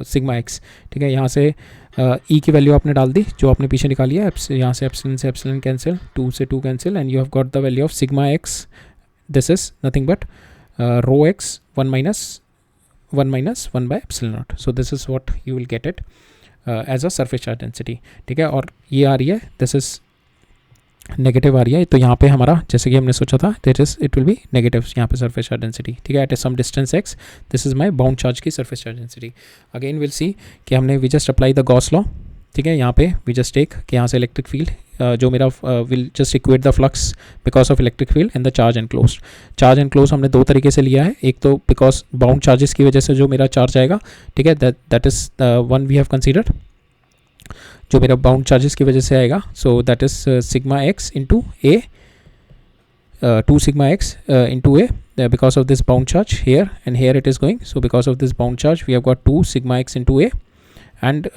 A: sigma x, ठीक है. यहाँ से ई की वैल्यू आपने डाल दी जो आपने पीछे निकाली है, यहाँ से एप्सिलन कैंसिल, 2 से 2 cancel, and you have got the value of sigma x, this is nothing but rho x 1 minus 1 by epsilon naught. So this is what you will get it as a surface charge density, ठीक है. और ये आ रही है, this is negative आ रही है, तो यहाँ पे हमारा जैसे कि हमने सोचा था इट विल बी नेगेटिव यहाँ पे सरफेस चार्ज डेंसिटी, ठीक है, at some distance x. This is my bound charge की surface charge density. Again will see कि हमने we just apply the Gauss law, ठीक है. यहाँ पे वी जस्ट टेक कि यहाँ से इलेक्ट्रिक फील्ड जो मेरा will just equate the flux because of electric field and the charge enclose हमने 2 तरीके से लिया है. एक तो बिकॉज बाउंड चार्जेस की वजह से जो मेरा चार्ज आएगा, ठीक है, that is one we have considered. जो मेरा बाउंड चार्जेस की वजह से आएगा. So that is sigma x into a, 2 sigma x into a because of this bound charge here and here it is going. So because of this bound charge we have got 2 sigma x into a, and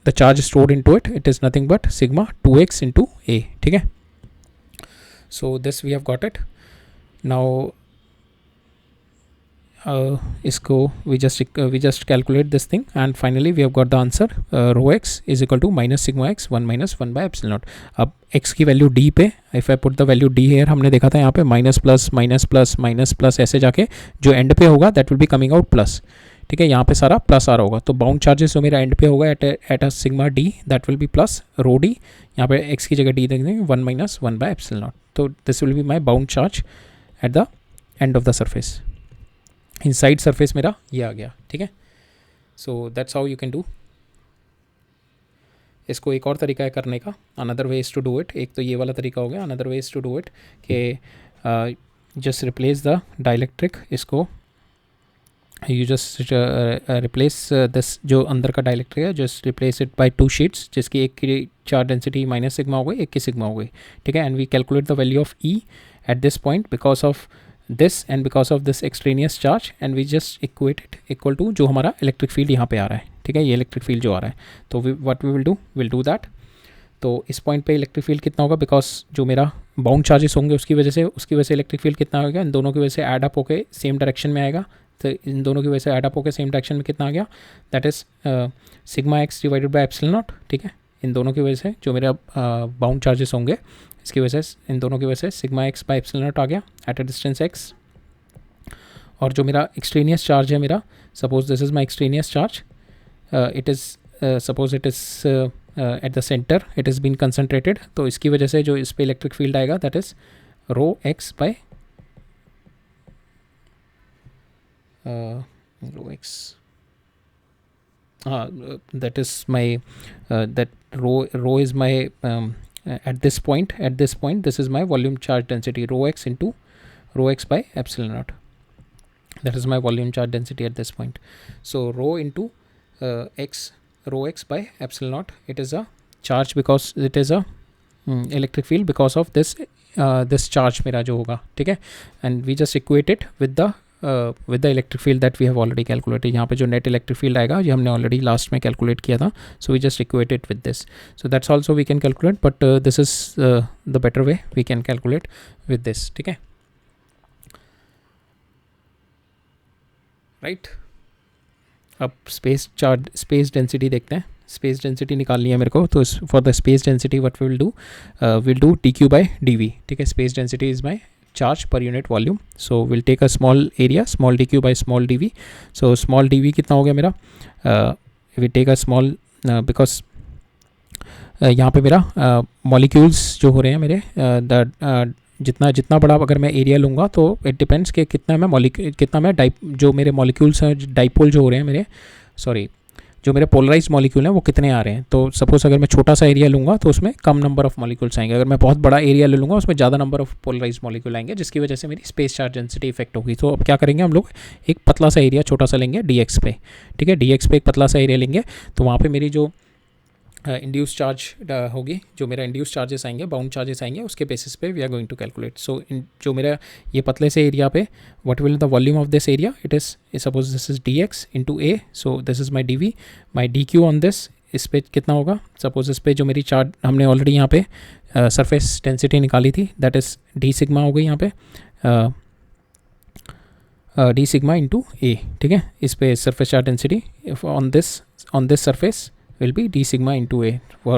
A: the charge stored into it is nothing but sigma 2x into a. ठीक है. So this we have got it. Now इसको we just calculate this thing and finally we have got the answer. Rho x is equal to minus sigma x 1 minus 1 by epsilon naught. अब x की value d पे, if I put the value d here, हमने देखा था यहाँ पे minus plus minus plus minus plus ऐसे जाके जो एंड पे होगा that will be coming out plus. ठीक है, यहाँ पे सारा प्लस आ रहा होगा. तो बाउंड चार्जेस जो मेरा एंड पे होगा at a sigma D that will B plus rho D. यहाँ पे x की जगह d देख देंगे 1 minus 1 by epsilon naught. तो this will be my bound charge at the end of the surface. Inside surface मेरा ये आ गया. ठीक है. So that's how you can do. इसको एक और तरीका है करने का, another ways to do it. एक तो ये वाला तरीका हो गया. Another ways to do it कि जस्ट रिप्लेस द डाइलेक्ट्रिक. इसको यू जस्ट रिप्लेस दिस जो अंदर का डाइलेक्ट्रिक है, just replace it by 2 sheets जिसकी एक की चार्ज डेंसिटी माइनस सिग्मा हो गई, एक की सिग्मा हो गई. ठीक है. And we calculate the value of E at this point because of this and because of this extraneous charge, and we just equate it equal to जो हमारा इलेक्ट्रिक फील्ड यहाँ पे आ रहा है. ठीक है, ये इलेक्ट्रिक फील्ड जो आ रहा है. तो what we will do that. तो इस पॉइंट पे इलेक्ट्रिक फील्ड कितना होगा, बिकॉज जो मेरा बाउंड चार्जेस होंगे उसकी वजह से इलेक्ट्रिक फील्ड कितना होगा, इन दोनों की वजह से एड अप होकर सेम डायरेक्शन में आएगा. तो इन दोनों की वजह से एड अप होकर सेम डायरेक्शन में कितना आ गया, that is sigma x divided by epsilon naught. ठीक है, इन दोनों की वजह से जो मेरा बाउंड चार्जेस होंगे इसकी वजह से, इन दोनों की वजह से sigma x by epsilon naught आ गया एट अ डिस्टेंस एक्स. और जो मेरा एक्सट्रेनियस चार्ज है मेरा, suppose this is my extraneous charge, it is suppose it is at the centre, it is been concentrated. तो इसकी वजह से जो इस पे इलेक्ट्रिक फील्ड आएगा that is rho x by rho x, हाँ that is my that rho is my at this point this is my volume charge density rho x into rho x by epsilon naught. That is my volume charge density at this point. So rho into rho x by epsilon naught, it is a charge because it is a electric field because of this charge मेरा जो होगा. ठीक है, and we just equate it with the electric field that we have already calculated. यहाँ पे जो net electric field आएगा ये हमने already last में calculate किया था. So we just equate it with this. So that's also we can calculate, but this is the better way we can calculate with this. ठीक है, राइट. अब space density देखते हैं. स्पेस डेंसिटी निकालनी है मेरे को. तो for the space density what will do d q by d v. ठीक है, space density is my charge per unit volume. So will take a small area, small d q by small d v. So small d v कितना हो गया मेरा, will take a small because यहाँ पे मेरा molecules जो हो रहे हैं मेरे, जितना बड़ा अगर मैं एरिया लूँगा तो इट डिपेंड्स कि कितना मैं जो मेरे मॉलिक्यूल्स हैं डाइपोल जो हो रहे हैं मेरे, सॉरी जो मेरे पोलराइज मॉलिक्यूल हैं वो कितने आ रहे हैं. तो सपोज अगर मैं छोटा सा एरिया लूँगा तो उसमें कम नंबर ऑफ मॉलिक्यूल्स आएंगे. अगर मैं बहुत बड़ा एरिया ले लूँगा उसमें ज़्यादा नंबर ऑफ पोलराइज मॉलिक्यूल आएंगे, जिसकी वजह से मेरी स्पेस चार्ज डेंसिटी इफेक्ट होगी. तो अब क्या करेंगे हम लोग, एक पतला सा एरिया छोटा सा लेंगे डी एक्स पे. ठीक है, डी एक्स पे एक पतला सा एरिया लेंगे. तो वहाँ पर मेरी जो इंड्यूस चार्ज होगी, जो मेरा इंड्यूस चार्जेस आएंगे, बाउंड चार्जेस आएंगे, उसके बेसिस पे we are going to calculate. So जो मेरा ये पतले से एरिया पे what will the volume of this area, it is suppose this is d x into a. So this is my d v. My d q on this, इस पर कितना होगा, सपोज इस पर जो मेरी चार्ज हमने ऑलरेडी यहाँ पे सरफेस डेंसिटी निकाली थी दैट इज़ डी सिग्मा हो गई यहाँ पे, डी सिग्मा इंटू ए. ठीक है, इस पर surface charge density on this surface will be d sigma into a for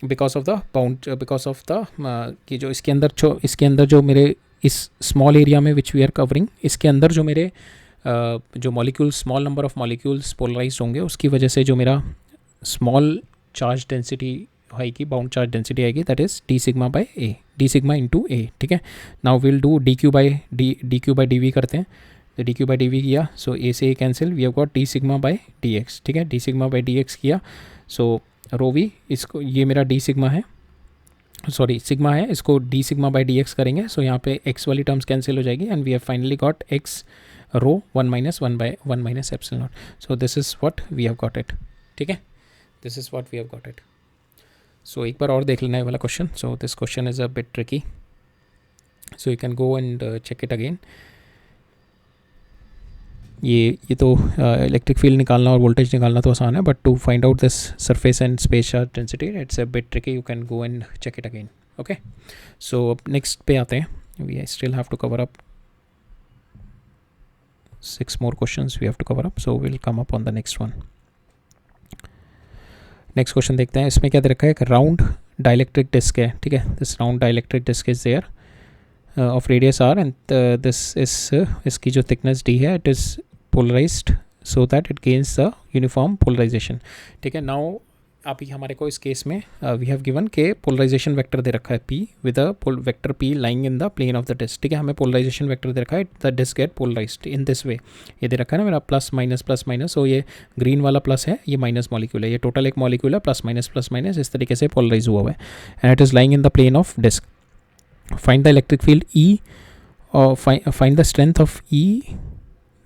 A: because of the bound because of the कि जो इसके अंदर जो मेरे इस स्मॉल एरिया में विच वी आर कवरिंग, इसके अंदर जो मेरे जो molecules, small number of molecules polarise होंगे, उसकी वजह से जो मेरा स्मॉल चार्ज डेंसिटी आएगी, बाउंड चार्ज डेंसिटी आएगी, that is d sigma by a, d sigma into a. ठीक है, now will do d q by d v करते हैं. तो d q by d v किया, सो ए से a cancel, we have got d sigma by d x. ठीक है, d sigma by d x किया. सो रो वी, इसको ये मेरा डी सिग्मा है, सॉरी सिग्मा है, इसको D sigma by d x करेंगे. सो यहाँ पे एक्स वाली टर्म्स कैंसिल हो जाएगी and we have finally got x rho 1 minus epsilon naught. So this is what we have got it. ठीक है, this is what we have got it. So एक बार और देख लेना है वाला question. So this question is a bit tricky, so you can go and check it again. ये तो इलेक्ट्रिक फील्ड निकालना और वोल्टेज निकालना तो आसान है, but to find out this surface and space charge density it's a bit tricky. You can go and check it again. Okay, so अब next पे आते हैं. We still have to cover up 6 more questions we have to cover up, so we'll come up on the next one. Next question देखते हैं. इसमें क्या दे रखा है, एक राउंड डाइलेक्ट्रिक डिस्क है. ठीक है, this round dielectric disc is there of radius r and this is इसकी जो थिकनेस डी है it is polarised so that it gains the uniform polarisation. ठीक है, नाउ अभी हमारे को इस केस में वी हैव गिवन के पोलराइजेशन वेक्टर दे रखा है p with a vector p lying in the plane of the disc. ठीक है, हमें पोलराइजेशन वेक्टर दे रखा है, the disc get polarised in this way. ये दे रखा है ना मेरा प्लस माइनस. सो ये ग्रीन वाला प्लस है, ये माइनस मॉलिक्यूल है, ये टोटल एक मॉलिक्यूल है, प्लस माइनस इस तरीके से पोलराइज हुआ हुआ है and it is lying in the plane of disc. Find the electric field E और find the strength of E,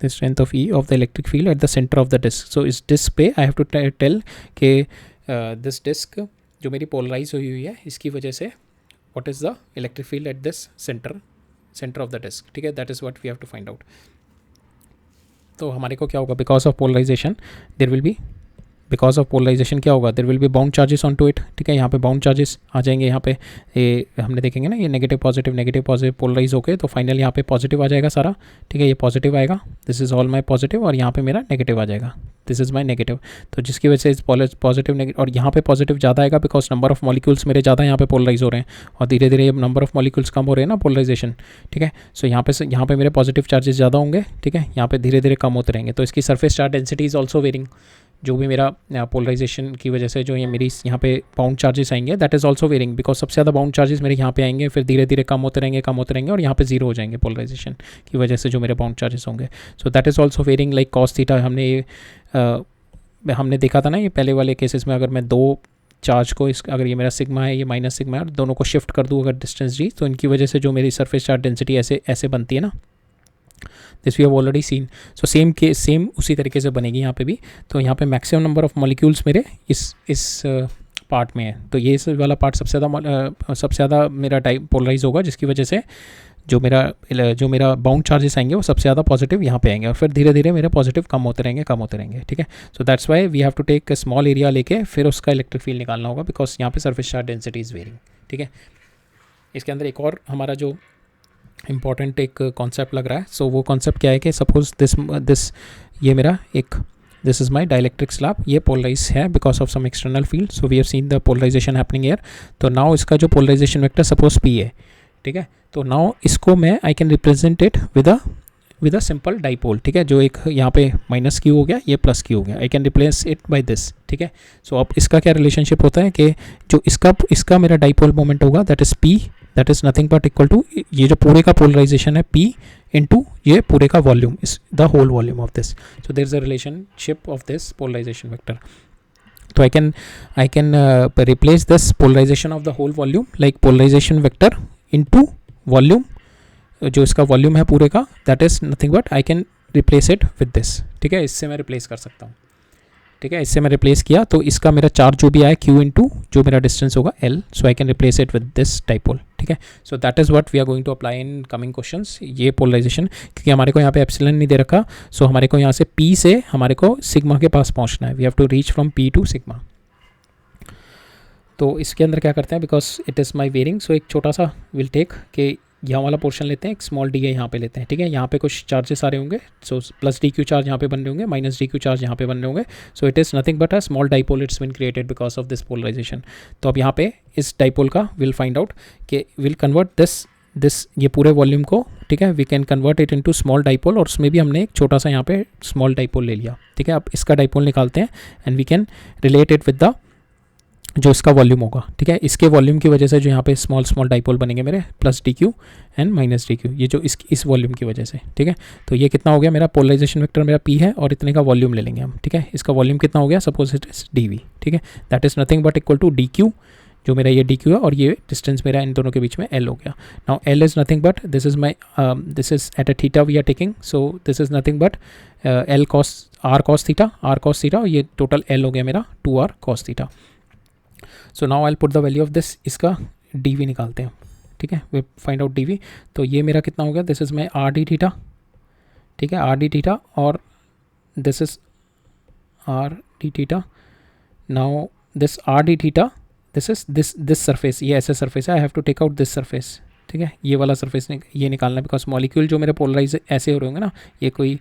A: the strength of E of the electric field at the center of the disk. So इस disc पे I have to tell कि this disc जो मेरी polarise हुई है इसकी वजह से what is the electric field at this centre of the disc. ठीक है, that is what we have to find out. तो हमारे को क्या होगा, बिकॉज ऑफ पोलराइजेशन क्या होगा, there will be bound charges on to it. ठीक है, यहाँ पे बाउंड चार्जेस आ जाएंगे. यहाँ पे ये हमने देखेंगे ना, ये नेगेटिव पॉजिटिव पोलराइज होके तो फाइनल यहाँ पे पॉजिटिव आ जाएगा सारा. ठीक है, ये पॉजिटिव आएगा, this is all my positive, और यहाँ पे मेरा नेगेटिव आ जाएगा, दिस इज़ माई नेगेटिव. तो जिसकी वजह से पॉजिटिव नेगेटिव, और यहाँ पे पॉजिटिव ज़्यादा आएगा बिकॉज नंबर ऑफ मॉलिक्यूल्स मेरे ज़्यादा यहाँ पे पोलराइज हो रहे हैं और धीरे धीरे नंबर ऑफ मॉलिक्यूल्स कम हो रहे हैं ना, पोलराइजेशन. ठीक है, सो यहाँ पे मेरे पॉजिटिव चार्जेस ज़्यादा होंगे. ठीक है, यहाँ पे धीरे धीरे कम होते रहेंगे. तो इसकी surface charge density is also varying. जो भी मेरा पोलराइजेशन की वजह से जो ये मेरी यहाँ पे बाउंड चार्जेस आएंगे that is also varying because सबसे ज़्यादा बाउंड चार्जेस मेरे यहाँ पे आएंगे, फिर धीरे धीरे कम होते रहेंगे और यहाँ पे जीरो हो जाएंगे पोलराइजेशन की वजह से जो मेरे बाउंड चार्जेस होंगे. So that is also varying like cos theta. हमने देखा था ना ये पहले वाले केसेस में, अगर मैं दो चार्ज को अगर ये मेरा सिग्मा है, ये माइनस सिग्मा है, और दोनों को शिफ्ट कर दूँ अगर डिस्टेंस डी, तो इनकी वजह से जो मेरी सरफेस चार्ज डेंसिटी ऐसे बनती है ना, this we have already seen. So same उसी तरीके से बनेगी यहाँ पे भी. तो यहाँ पे मैक्सिमम नंबर ऑफ मॉलिक्यूल्स मेरे इस पार्ट में है, तो ये वाला पार्ट सबसे ज़्यादा मेरा पोलराइज होगा, जिसकी वजह से जो मेरा बाउंड चार्जेस आएंगे वो सबसे ज़्यादा पॉजिटिव यहाँ पे आएंगे और फिर धीरे धीरे मेरे पॉजिटिव कम होते रहेंगे. ठीक है, so that's why we have to take a small area लेके फिर उसका इलेक्ट्रिक फील्ड निकालना होगा बिकॉज यहाँ पे surface charge density is varying. ठीक है, इसके अंदर एक और हमारा जो इम्पॉर्टेंट एक कॉन्सेप्ट लग रहा है. सो वो कॉन्सेप्ट क्या है कि सपोज ये मेरा this is my dielectric slab, ये पोलराइज है because of some external field. So we have seen the polarisation happening here. तो नाउ इसका जो पोलराइजेशन वेक्टर सपोज P है. ठीक है, तो नाउ इसको मैं I can represent it with a simple dipole. ठीक है, जो एक यहाँ पे माइनस क्यू हो गया, ये प्लस क्यू हो गया, आई can replace it by this. ठीक है, सो अब इसका क्या रिलेशनशिप होता है कि जो इसका मेरा डाइपोल मोमेंट होगा that is P, that is nothing but equal to ये जो पूरे का पोलराइजेशन है P इंटू ये पूरे का volume, is the whole volume of this. So there is a relationship of this polarisation vector. तो I can replace this polarisation of the whole volume like polarisation vector into volume, जो इसका volume है पूरे का, that is nothing but I can replace it with this. ठीक है, इससे मैं रिप्लेस कर सकता हूँ. ठीक है, इससे मैं रिप्लेस किया तो इसका मेरा चार्ज जो भी आया Q इंटू जो मेरा डिस्टेंस होगा L, so I can replace it with this dipole. ठीक है, so that is what we are going to apply in coming questions. ये पोलराइजेशन, क्योंकि हमारे को यहाँ पे एप्सिलॉन नहीं दे रखा, सो हमारे को यहाँ से P से हमारे को सिग्मा के पास पहुँचना है. We have to reach from P to sigma. तो इसके अंदर क्या करते हैं, because it is my varying, so एक छोटा सा विल टेक कि यहाँ वाला पोर्शन लेते हैं, एक स्मॉल डी है यहाँ पे लेते हैं. ठीक है, यहाँ पे कुछ चार्जेस सारे होंगे, so plus D Q charge यहाँ पे बन रहे होंगे, माइनस डी क्यू चार्ज यहाँ पे बन रहे होंगे. So it is nothing but a small dipole, it's been created because of this polarisation. तो अब यहाँ पे इस डाइपोल का विल फाइंड आउट कि विल कन्वर्ट दिस ये पूरे वॉल्यूम को. ठीक है, we can convert it into small dipole, और उसमें भी हमने एक छोटा सा यहाँ पे स्मॉल डाइपोल ले लिया. ठीक है, अब इसका डाइपोल निकालते हैं and we can relate it with the जो इसका वॉल्यूम होगा. ठीक है, इसके वॉल्यूम की वजह से जो यहाँ पे स्मॉल डाइपोल बनेंगे मेरे plus D Q and minus D Q, ये जो इस वॉल्यूम की वजह से. ठीक है, तो ये कितना हो गया, मेरा पोलराइजेशन वेक्टर मेरा P है और इतने का वॉल्यूम ले लेंगे हम. ठीक है, इसका वॉल्यूम कितना हो गया, सपोज इट इज dV. ठीक है, that is nothing but equal to D Q, जो मेरा ये डी क्यू है और ये डिस्टेंस मेरा इन दोनों के बीच में एल हो गया. Now L is nothing but this is my this is at a theta we are taking, so this is nothing but L cos R cos theta, और ये टोटल एल हो गया मेरा 2r cos theta. So now I put the value of this, इसका D V निकालते हैं. ठीक है, we find out D V. तो ये मेरा कितना हो गया, this is my R D theta. ठीक है, आर डी थीटा, और this is R D theta. Now this R D theta, this is this surface, ये ऐसा सरफेस है, I have to take out this surface. ठीक है, ये वाला सरफेस ये निकालना है, बिकॉज मॉलिक्यूल जो मेरे पोलराइज ऐसे हो रहे होंगे ना, ये कोई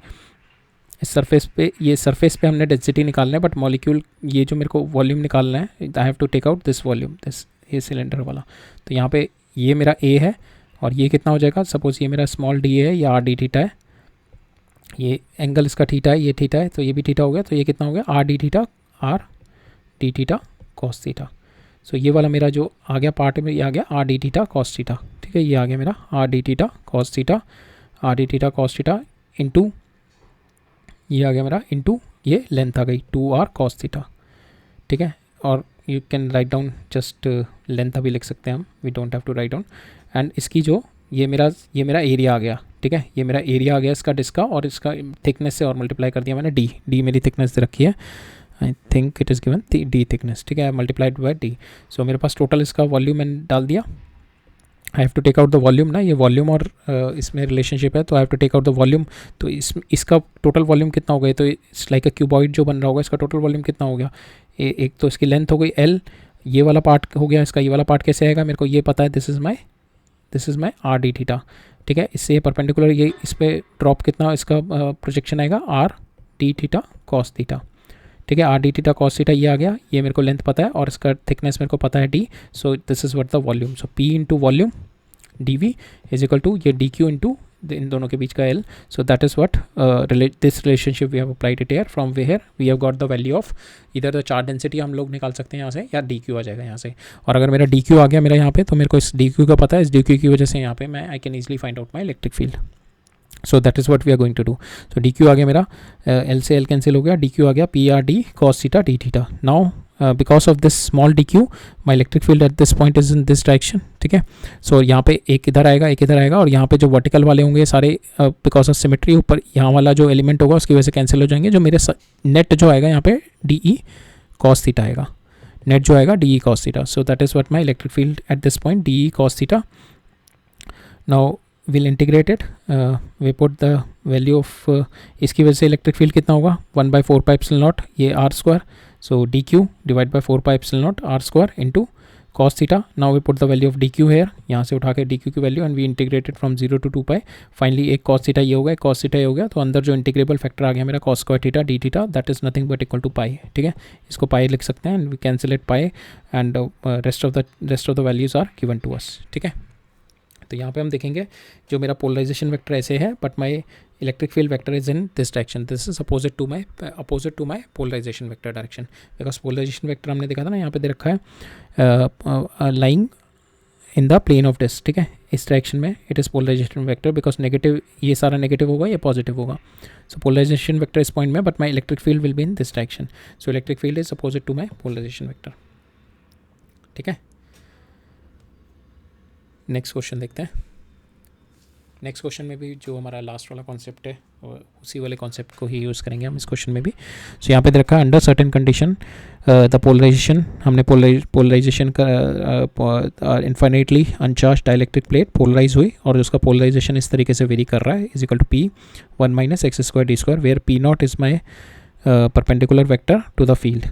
A: इस सरफेस पे, ये सरफेस पे हमने डेंसिटी निकालना है, बट मॉलिक्यूल ये जो मेरे को वॉल्यूम निकालना है, I have to take out this volume, दिस ये सिलेंडर वाला. तो यहाँ पे ये मेरा ए है, और ये कितना हो जाएगा, सपोज ये मेरा स्मॉल डी है, ये आर डी थीटा है, ये एंगल इसका थीटा है, ये थीटा है, तो ये भी थीटा हो गया. तो ये कितना हो गया, r D theta cos theta. So ये वाला मेरा जो आ गया पार्ट में, ये आ गया r D theta cos theta. ठीक है, ये आ गया मेरा R D theta cos theta into ये आ गया मेरा इंटू ये लेंथ आ गई 2r कॉस थीटा. ठीक है, और you can write down just length अभी लिख सकते हैं हम, we don't have to write down. And इसकी जो ये मेरा एरिया आ गया. ठीक है, ये मेरा एरिया आ गया इसका डिस्क का, और इसका थिकनेस से और मल्टीप्लाई कर दिया मैंने, डी मेरी थिकनेस दे रखी है, I think it is given D thickness. ठीक है, मल्टीप्लाइड बाय डी. सो मेरे पास टोटल इसका वॉल्यूम मैंने डाल दिया. I have to take out the volume ना, ये वॉल्यूम और इसमें रिलेशनशिप है, तो I have to take out the volume. तो इसका टोटल वॉल्यूम कितना हो गया, तो इट्स लाइक अ क्यूबॉइड जो बन रहा होगा, इसका टोटल वॉल्यूम कितना हो गया, एक तो इसकी लेंथ हो गई एल, ये वाला पार्ट हो गया इसका, ये वाला पार्ट कैसे आएगा, मेरे को ये पता है, this is my R D theta. ठीक है, इससे परपेंडिकुलर ये इस पर ड्रॉप कितना इसका प्रोजेक्शन आएगा, R D theta cos theta. ठीक है, R D theta cos theta ये आ गया, ये मेरे को लेंथ पता है, और इसका थिकनेस मेरे को पता है D. So this is what the volume. So P into volume D we is equal to ये डी क्यू इंटू इन दोनों के बीच का L. So that is what this relationship we have applied it here. From where we have got the value of इधर the charge density हम लोग निकाल सकते हैं यहाँ से, या डी क्यू आ जाएगा यहाँ से. और अगर मेरा डी क्यू आ गया मेरा यहाँ पे, तो मेरे को इस डी क्यू का पता है, इस डी क्यू की वजह से यहाँ पे मैं I can easily find out my electric field. So that is what we are going to do. So D q आ गया मेरा, एल से एल कैंसिल हो गया, डी क्यू आ गया P R D cos theta d theta. Now because of this small d Q my electric field at this point is in this direction. ठीक है, सो यहाँ पे एक इधर आएगा, एक इधर आएगा, और यहाँ पे जो वर्टिकल वाले होंगे सारे बिकॉज ऑफ सिमेट्री ऊपर यहाँ वाला जो एलिमेंट होगा उसकी वजह से कैंसिल हो जाएंगे. जो मेरे नेट जो आएगा यहाँ पे डी ई कॉस थीटा आएगा, नेट जो आएगा D E cos theta. So that is what my electric field at this point, D E cos theta. Now will integrate it, we put the value of इसकी वजह से electric field कितना होगा, 1/4 pi epsilon naught ये R square. So D Q divide by 4 pi epsilon naught R square into cos theta. Now we put the value of D Q here, यहाँ से उठा के डी क्यू की वैल्यू, and we integrated from 0 to 2 pi. Finally एक cos theta ये हो गया, कॉस थीटा ये हो गया, तो अंदर जो इंटीग्रेबल फैक्टर आ गया मेरा cos square theta d theta, that is nothing but equal to pi. ठीक है, इसको पाई लिख सकते हैं, and we cancel it pi, and rest of the values are given to us. ठीक है, तो यहाँ पे हम देखेंगे जो मेरा पोलराइजेशन वेक्टर ऐसे है, but my electric field vector is in this direction, this is opposite to my polarisation vector direction. Because polarisation vector हमने देखा था ना, यहाँ पे दे रखा है lying in the plane of disc. ठीक है, इस डायरेक्शन में it is polarisation vector, because negative ये सारा नेगेटिव होगा, ये पॉजिटिव होगा. सो पोलराइजेशन वेक्टर इस पॉइंट में, but my electric field will be in this direction. So electric field is opposite to my polarisation vector. ठीक है, नेक्स्ट क्वेश्चन देखते हैं. नेक्स्ट क्वेश्चन में भी जो हमारा लास्ट वाला कॉन्सेप्ट है उसी वाले कॉन्सेप्ट को ही यूज़ करेंगे हम इस क्वेश्चन में भी. सो यहाँ पे दे रखा है under certain condition the polarisation, हमने पोलराइजेशन का infinitely uncharge dielectric plate polarise हुई, और उसका पोलराइजेशन इस तरीके से वेरी कर रहा है, is equal to P 1 - x² d², where P naught is my perpendicular vector to the field,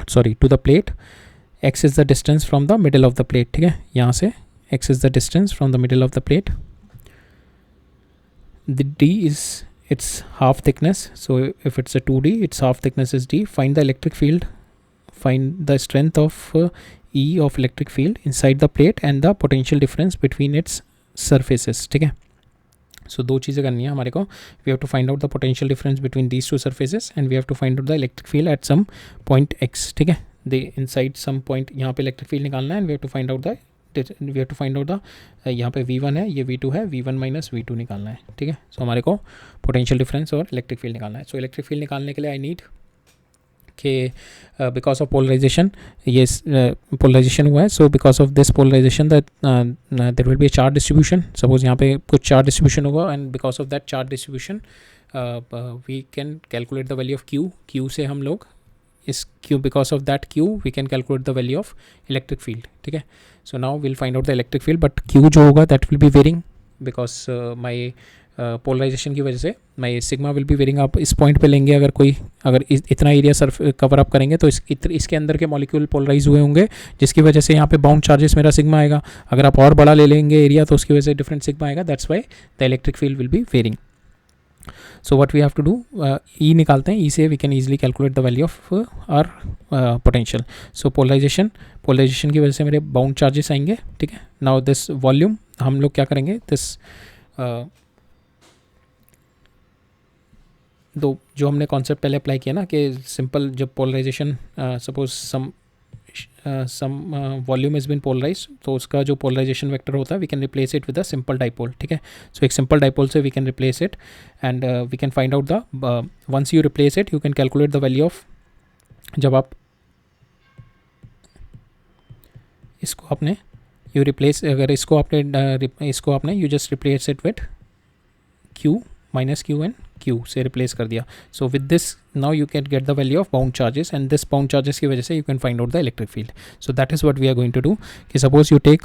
A: sorry to the plate. x is the distance from the middle of the plate. ठीक है, यहाँ से x is the distance from the middle of the plate. The d is its half thickness, so if it's a 2d, its half thickness is d. Find the electric field, find the strength of E of electric field inside the plate and the potential difference between its surfaces. ठीक है, सो दो चीज़ें करनी है हमारे को. We have to find out the potential difference between these two surfaces, and we have to find out the electric field at some point x. ठीक है, दे इनसाइड सम पॉइंट यहाँ पे इलेक्ट्रिक फील्ड निकालना है, and we have to find out the यहाँ पे V1 है, ये V2 है, V1 - V2 निकालना है. ठीक है, सो हमारे को पोटेंशियल डिफरेंस और इलेक्ट्रिक फील्ड निकालना है. सो इलेक्ट्रिक फील्ड निकालने के लिए आई नीड कि बिकॉज ऑफ पोलराइजेशन ये पोलराइजेशन हुआ है, so because of this polarisation that there will be charge distribution. Suppose यहाँ पे कुछ चार्ज डिस्ट्रीब्यूशन होगा and because of that charge distribution we can calculate the value of Q से हम लोग इस Q because of that Q we can calculate the value of electric field. ठीक है, so now will find out the electric field, but Q जो होगा that will be varying because my polarisation की वजह से my sigma will be varying. आप इस point पे लेंगे अगर इतना एरिया सर्फ कवर अप करेंगे तो इसके अंदर के मॉलिक्यूल पोलराइज हुए होंगे, जिसकी वजह से यहाँ पे बाउंड चार्जेस मेरा सिग्मा आएगा. अगर आप और बड़ा ले लेंगे एरिया तो उसकी वजह से डिफरेंट सिग्मा आएगा. That's why the electric field will be varying. So what we have to do, e निकालते हैं. ई से we can easily calculate the value of our potential. So polarisation की वजह से मेरे बाउंड चार्जेस आएंगे. ठीक है, नाउ दिस वॉल्यूम हम लोग क्या करेंगे, दिस दो जो हमने कॉन्सेप्ट पहले अप्लाई किया ना कि सिंपल जब polarisation suppose some volume is been polarise, तो उसका जो पोलराइजेशन वेक्टर होता है we can replace it with a simple dipole. ठीक है, सो एक सिंपल डाइपोल से we can replace it and we can find out the once you replace it you can calculate the value of. जब आप इसको आपने यू रिप्लेस अगर इसको आपने you just replace it with Q minus Q and q से replace कर दिया. So with this now you can get the value of bound charges and this bound charges की वजह से you can find out the electric field. So that is what we are going to do कि suppose you take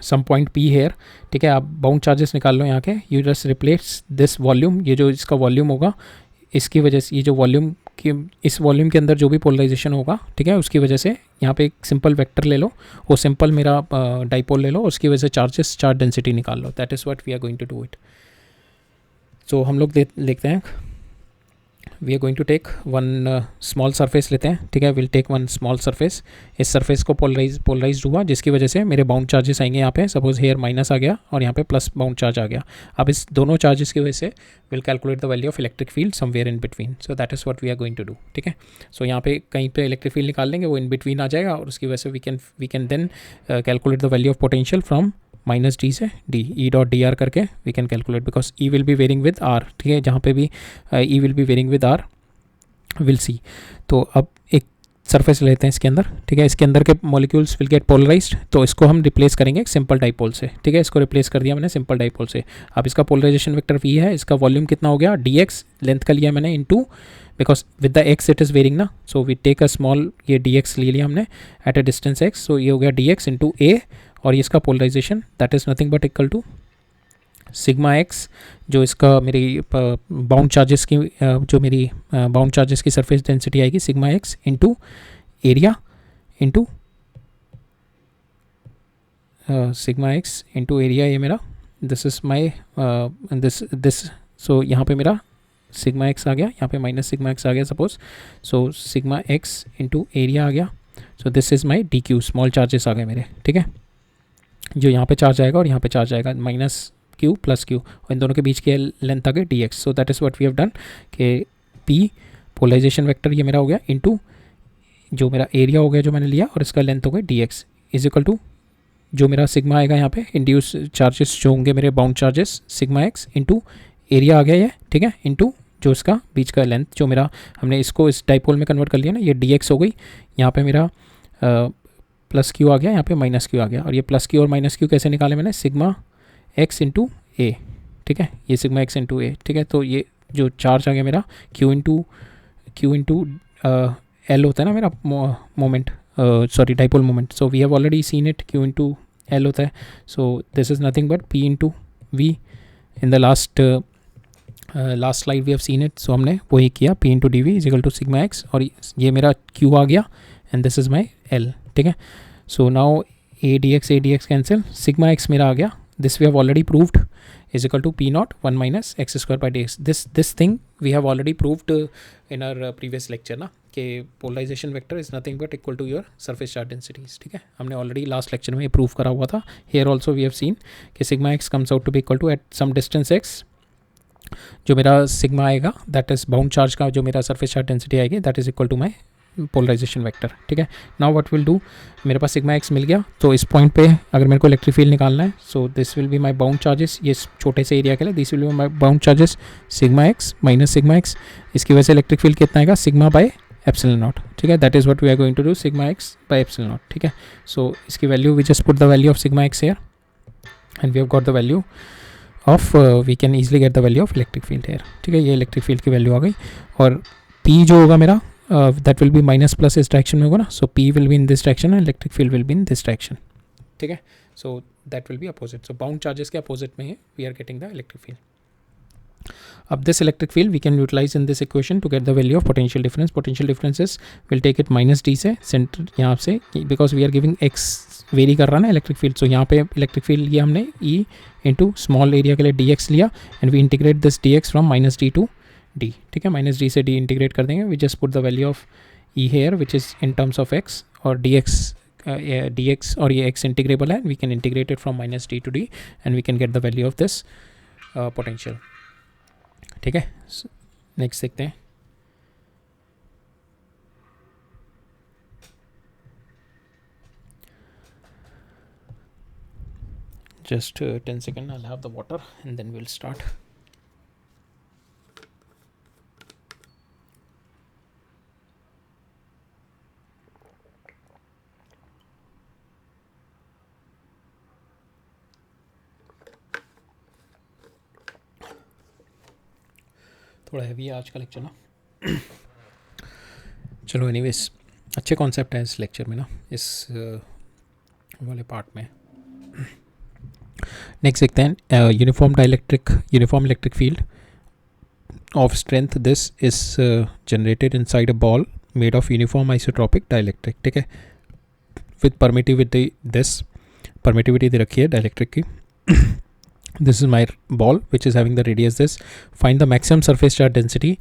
A: some point p here. ठीक है, आप bound charges निकाल लो यहाँ के. You just replace this volume, ये जो इसका वॉल्यूम होगा इसकी वजह से ये जो वॉल्यूम की इस वॉल्यूम के अंदर जो भी पोलराइजेशन होगा, ठीक है, उसकी वजह से यहाँ पे एक सिंपल वेक्टर ले लो, वो सिंपल मेरा डाइपोल ले लो, उसकी वजह से चार्ज डेंसिटी निकाल लो. That is what we are going to do it. So हम लोग लिखते हैं we are going to take one small surface लेते हैं. ठीक है, will take one small surface. इस सरफेस को पोलराइज हुआ जिसकी वजह से मेरे बाउंड चार्जेस आएंगे यहाँ पे. सपोज हेयर माइनस आ गया और यहाँ पे प्लस बाउंड चार्ज आ गया. अब इस दोनों चार्जेस की वजह से will calculate the value of electric field somewhere in between. So that is what we are going to do. ठीक है, सो यहाँ पे कहीं पे इलेक्ट्रिक फील्ड निकाल लेंगे, वो इन बिटवीन आ जाएगा और उसकी वजह से we can then calculate the value of potential from minus D से d. E dot D r करके we can calculate because e will be varying with r. ठीक है, जहाँ पे भी e will be varying with r will see. तो अब एक सरफेस लेते हैं इसके अंदर. ठीक है, इसके अंदर के मॉलिक्यूल्स विल गेट पोलराइज्ड, तो इसको हम रिप्लेस करेंगे एक सिंपल डाइपोल से. ठीक है, इसको रिप्लेस कर दिया मैंने सिंपल डाइपोल से. अब इसका पोलराइजेशन वेक्टर वी है, इसका वॉल्यूम कितना हो गया डी एक्स, लेंथ का लिया मैंने into because with the x it is varying ना, so we take a small ये डी एक्स ले लिया हमने at a distance x. So ये हो गया डी एक्स इंटू ए और इसका polarisation that is nothing but equal to sigma x, जो इसका मेरी बाउंड चार्जेस की जो मेरी बाउंड चार्जेस की सरफेस डेंसिटी आएगी sigma x into area into sigma x into area. ये मेरा दिस इज़ माई दिस. सो यहाँ पे मेरा सिग्मा एक्स आ गया, यहाँ पे माइनस सिग्मा एक्स आ गया suppose. So sigma x into area आ गया. So this is my d q. Small charges आ गए मेरे. ठीक है, जो यहाँ पे चार्ज आएगा और यहाँ पे चार्ज आएगा माइनस क्यू प्लस क्यू और इन दोनों के बीच की लेंथ आ गई D X. So that is what we have done कि पी पोलराइजेशन वेक्टर ये मेरा हो गया इंटू जो मेरा एरिया हो गया जो मैंने लिया और इसका लेंथ हो गई D X is equal to जो मेरा सिग्मा आएगा यहाँ पे इंड्यूस चार्जेस जो होंगे मेरे bound charges sigma x into area आ गया ये. ठीक है, इंटू जो इसका बीच का लेंथ जो मेरा हमने इसको इस डाइपोल में कन्वर्ट कर लिया ना, ये डी एक्स हो गई. यहाँ पे मेरा प्लस क्यू आ गया, यहाँ पे माइनस क्यू आ गया और ये प्लस क्यू और माइनस क्यू कैसे निकाले मैंने सिग्मा एक्स इंटू ए. ठीक है, ये सिग्मा एक्स इंटू ए. ठीक है, तो ये जो चार्ज आ गया मेरा क्यू इंटू एल होता है ना मेरा moment, sorry dipole moment. So we have already seen it, q into l होता है. So this is nothing but p into v. In the last slide we have seen it. So हमने वही किया, p into d we is equal to sigma x और ये मेरा q आ गया and this is my l. ठीक है, so now a d x cancel, sigma x मेरा आ गया. This we have already proved is equal to P naught 1 minus x square by dx. This thing we have already proved in our previous lecture ना कि polarization vector is nothing but equal to your surface charge densities. ठीक है, हमने already last lecture में ये prove करा हुआ था. Here also we have seen कि sigma x comes out to be equal to at some distance x जो मेरा sigma आएगा that is bound charge का जो मेरा surface charge density आएगी that is equal to my polarisation vector. ठीक है, नाउ व्हाट विल डू, मेरे पास सिग्मा एक्स मिल गया. तो इस पॉइंट पे अगर मेरे को इलेक्ट्रिक फील्ड निकालना है so this will be my bound charges. ये छोटे से एरिया के लिए this will be my bound charges sigma x minus sigma x. इसकी वजह से इलेक्ट्रिक फील्ड कितना आएगा सिग्मा बाय एप्सिलॉन नॉट, ठीक है. That is what we are going to do, sigma x by epsilon naught, ठीक है. सो इसकी value we just put the value of sigma X here and we have got the value of, we can easily get the value of electric field here, ठीक है. ये electric field की value आ गई. और P जो होगा मेरा that will be minus plus इस डायरेक्शन में होगा ना. So P will be in this direction and electric field will be in this direction, ठीक है. So that will be opposite. So bound charges के अपोजिट में ही we are getting the electric field. अब this electric field we can utilise in this equation to get the value of potential difference. Potential differences will take it minus D से centre यहाँ से, because we are giving x very कर रहा है ना electric field. So यहाँ पे electric field लिया हमने ई इंटू स्मॉल एरिया के लिए डी एक्स लिया and we integrate this D X from minus D to D, ठीक है. माइनस डी से डी इंटीग्रेट कर देंगे. We just put the value of E here which is in terms of X और D X और ये X integrable है. We can integrate it from minus D to D and we can get the value of this potential, ठीक है. Next देखते हैं. Just 10 seconds, I'll have the water and then we'll start. थोड़ा heavy है आज का lecture ना. चलो एनीवेज, अच्छे कॉन्सेप्ट हैं इस लेक्चर में ना, इस वाले पार्ट में. नेक्स्ट देखते हैं. Uniform electric field of strength this is generated inside a ball made of uniform isotropic dielectric, ठीक है. विद परमिटिविटी, दिस परमिटिविटी दे रखी है डाइलेक्ट्रिक की. This is my ball which is having the radius this. Find the maximum surface charge density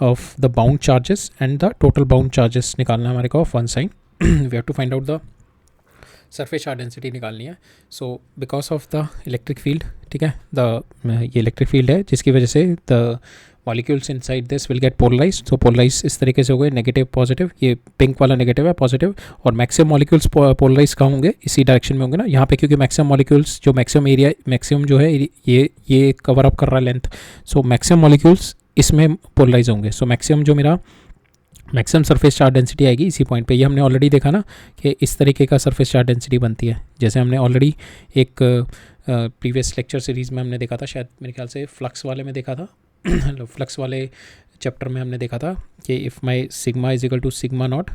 A: of the bound charges and the total bound charges निकालना है हमारे को of one side. We have to find out the surface charge density निकालनी है. So because of the electric field, ठीक है, ये electric field है जिसकी वजह से the molecules inside this will get polarized. So polarized इस तरीके से हो गए, नेगेटिव पॉजिटिव. ये पिंक वाला नेगेटिव है, पॉजिटिव. और मैक्सिमम मॉलिक्यूल्स पोलराइज कहाँ होंगे, इसी डायरेक्शन में होंगे ना यहाँ पे, क्योंकि मैक्सिमम मॉलिक्यूल्स जो मैक्सिमम एरिया, मैक्सिमम जो है ये कवर अप कर रहा है लेंथ. सो मैक्सिमम मॉलिक्यूल्स इसमें पोलराइज होंगे. सो मैक्सिमम जो मेरा मैक्सिमम सरफेस चार्ज डेंसिटी आएगी इसी पॉइंट पे. ये हमने ऑलरेडी देखा ना कि इस तरीके का सरफेस चार्ज डेंसिटी बनती है, जैसे हमने ऑलरेडी एक प्रीवियस लेक्चर सीरीज़ में हमने देखा था, शायद मेरे ख्याल से फ्लक्स वाले में देखा था. फ्लक्स वाले चैप्टर में हमने देखा था कि if my sigma is equal to sigma naught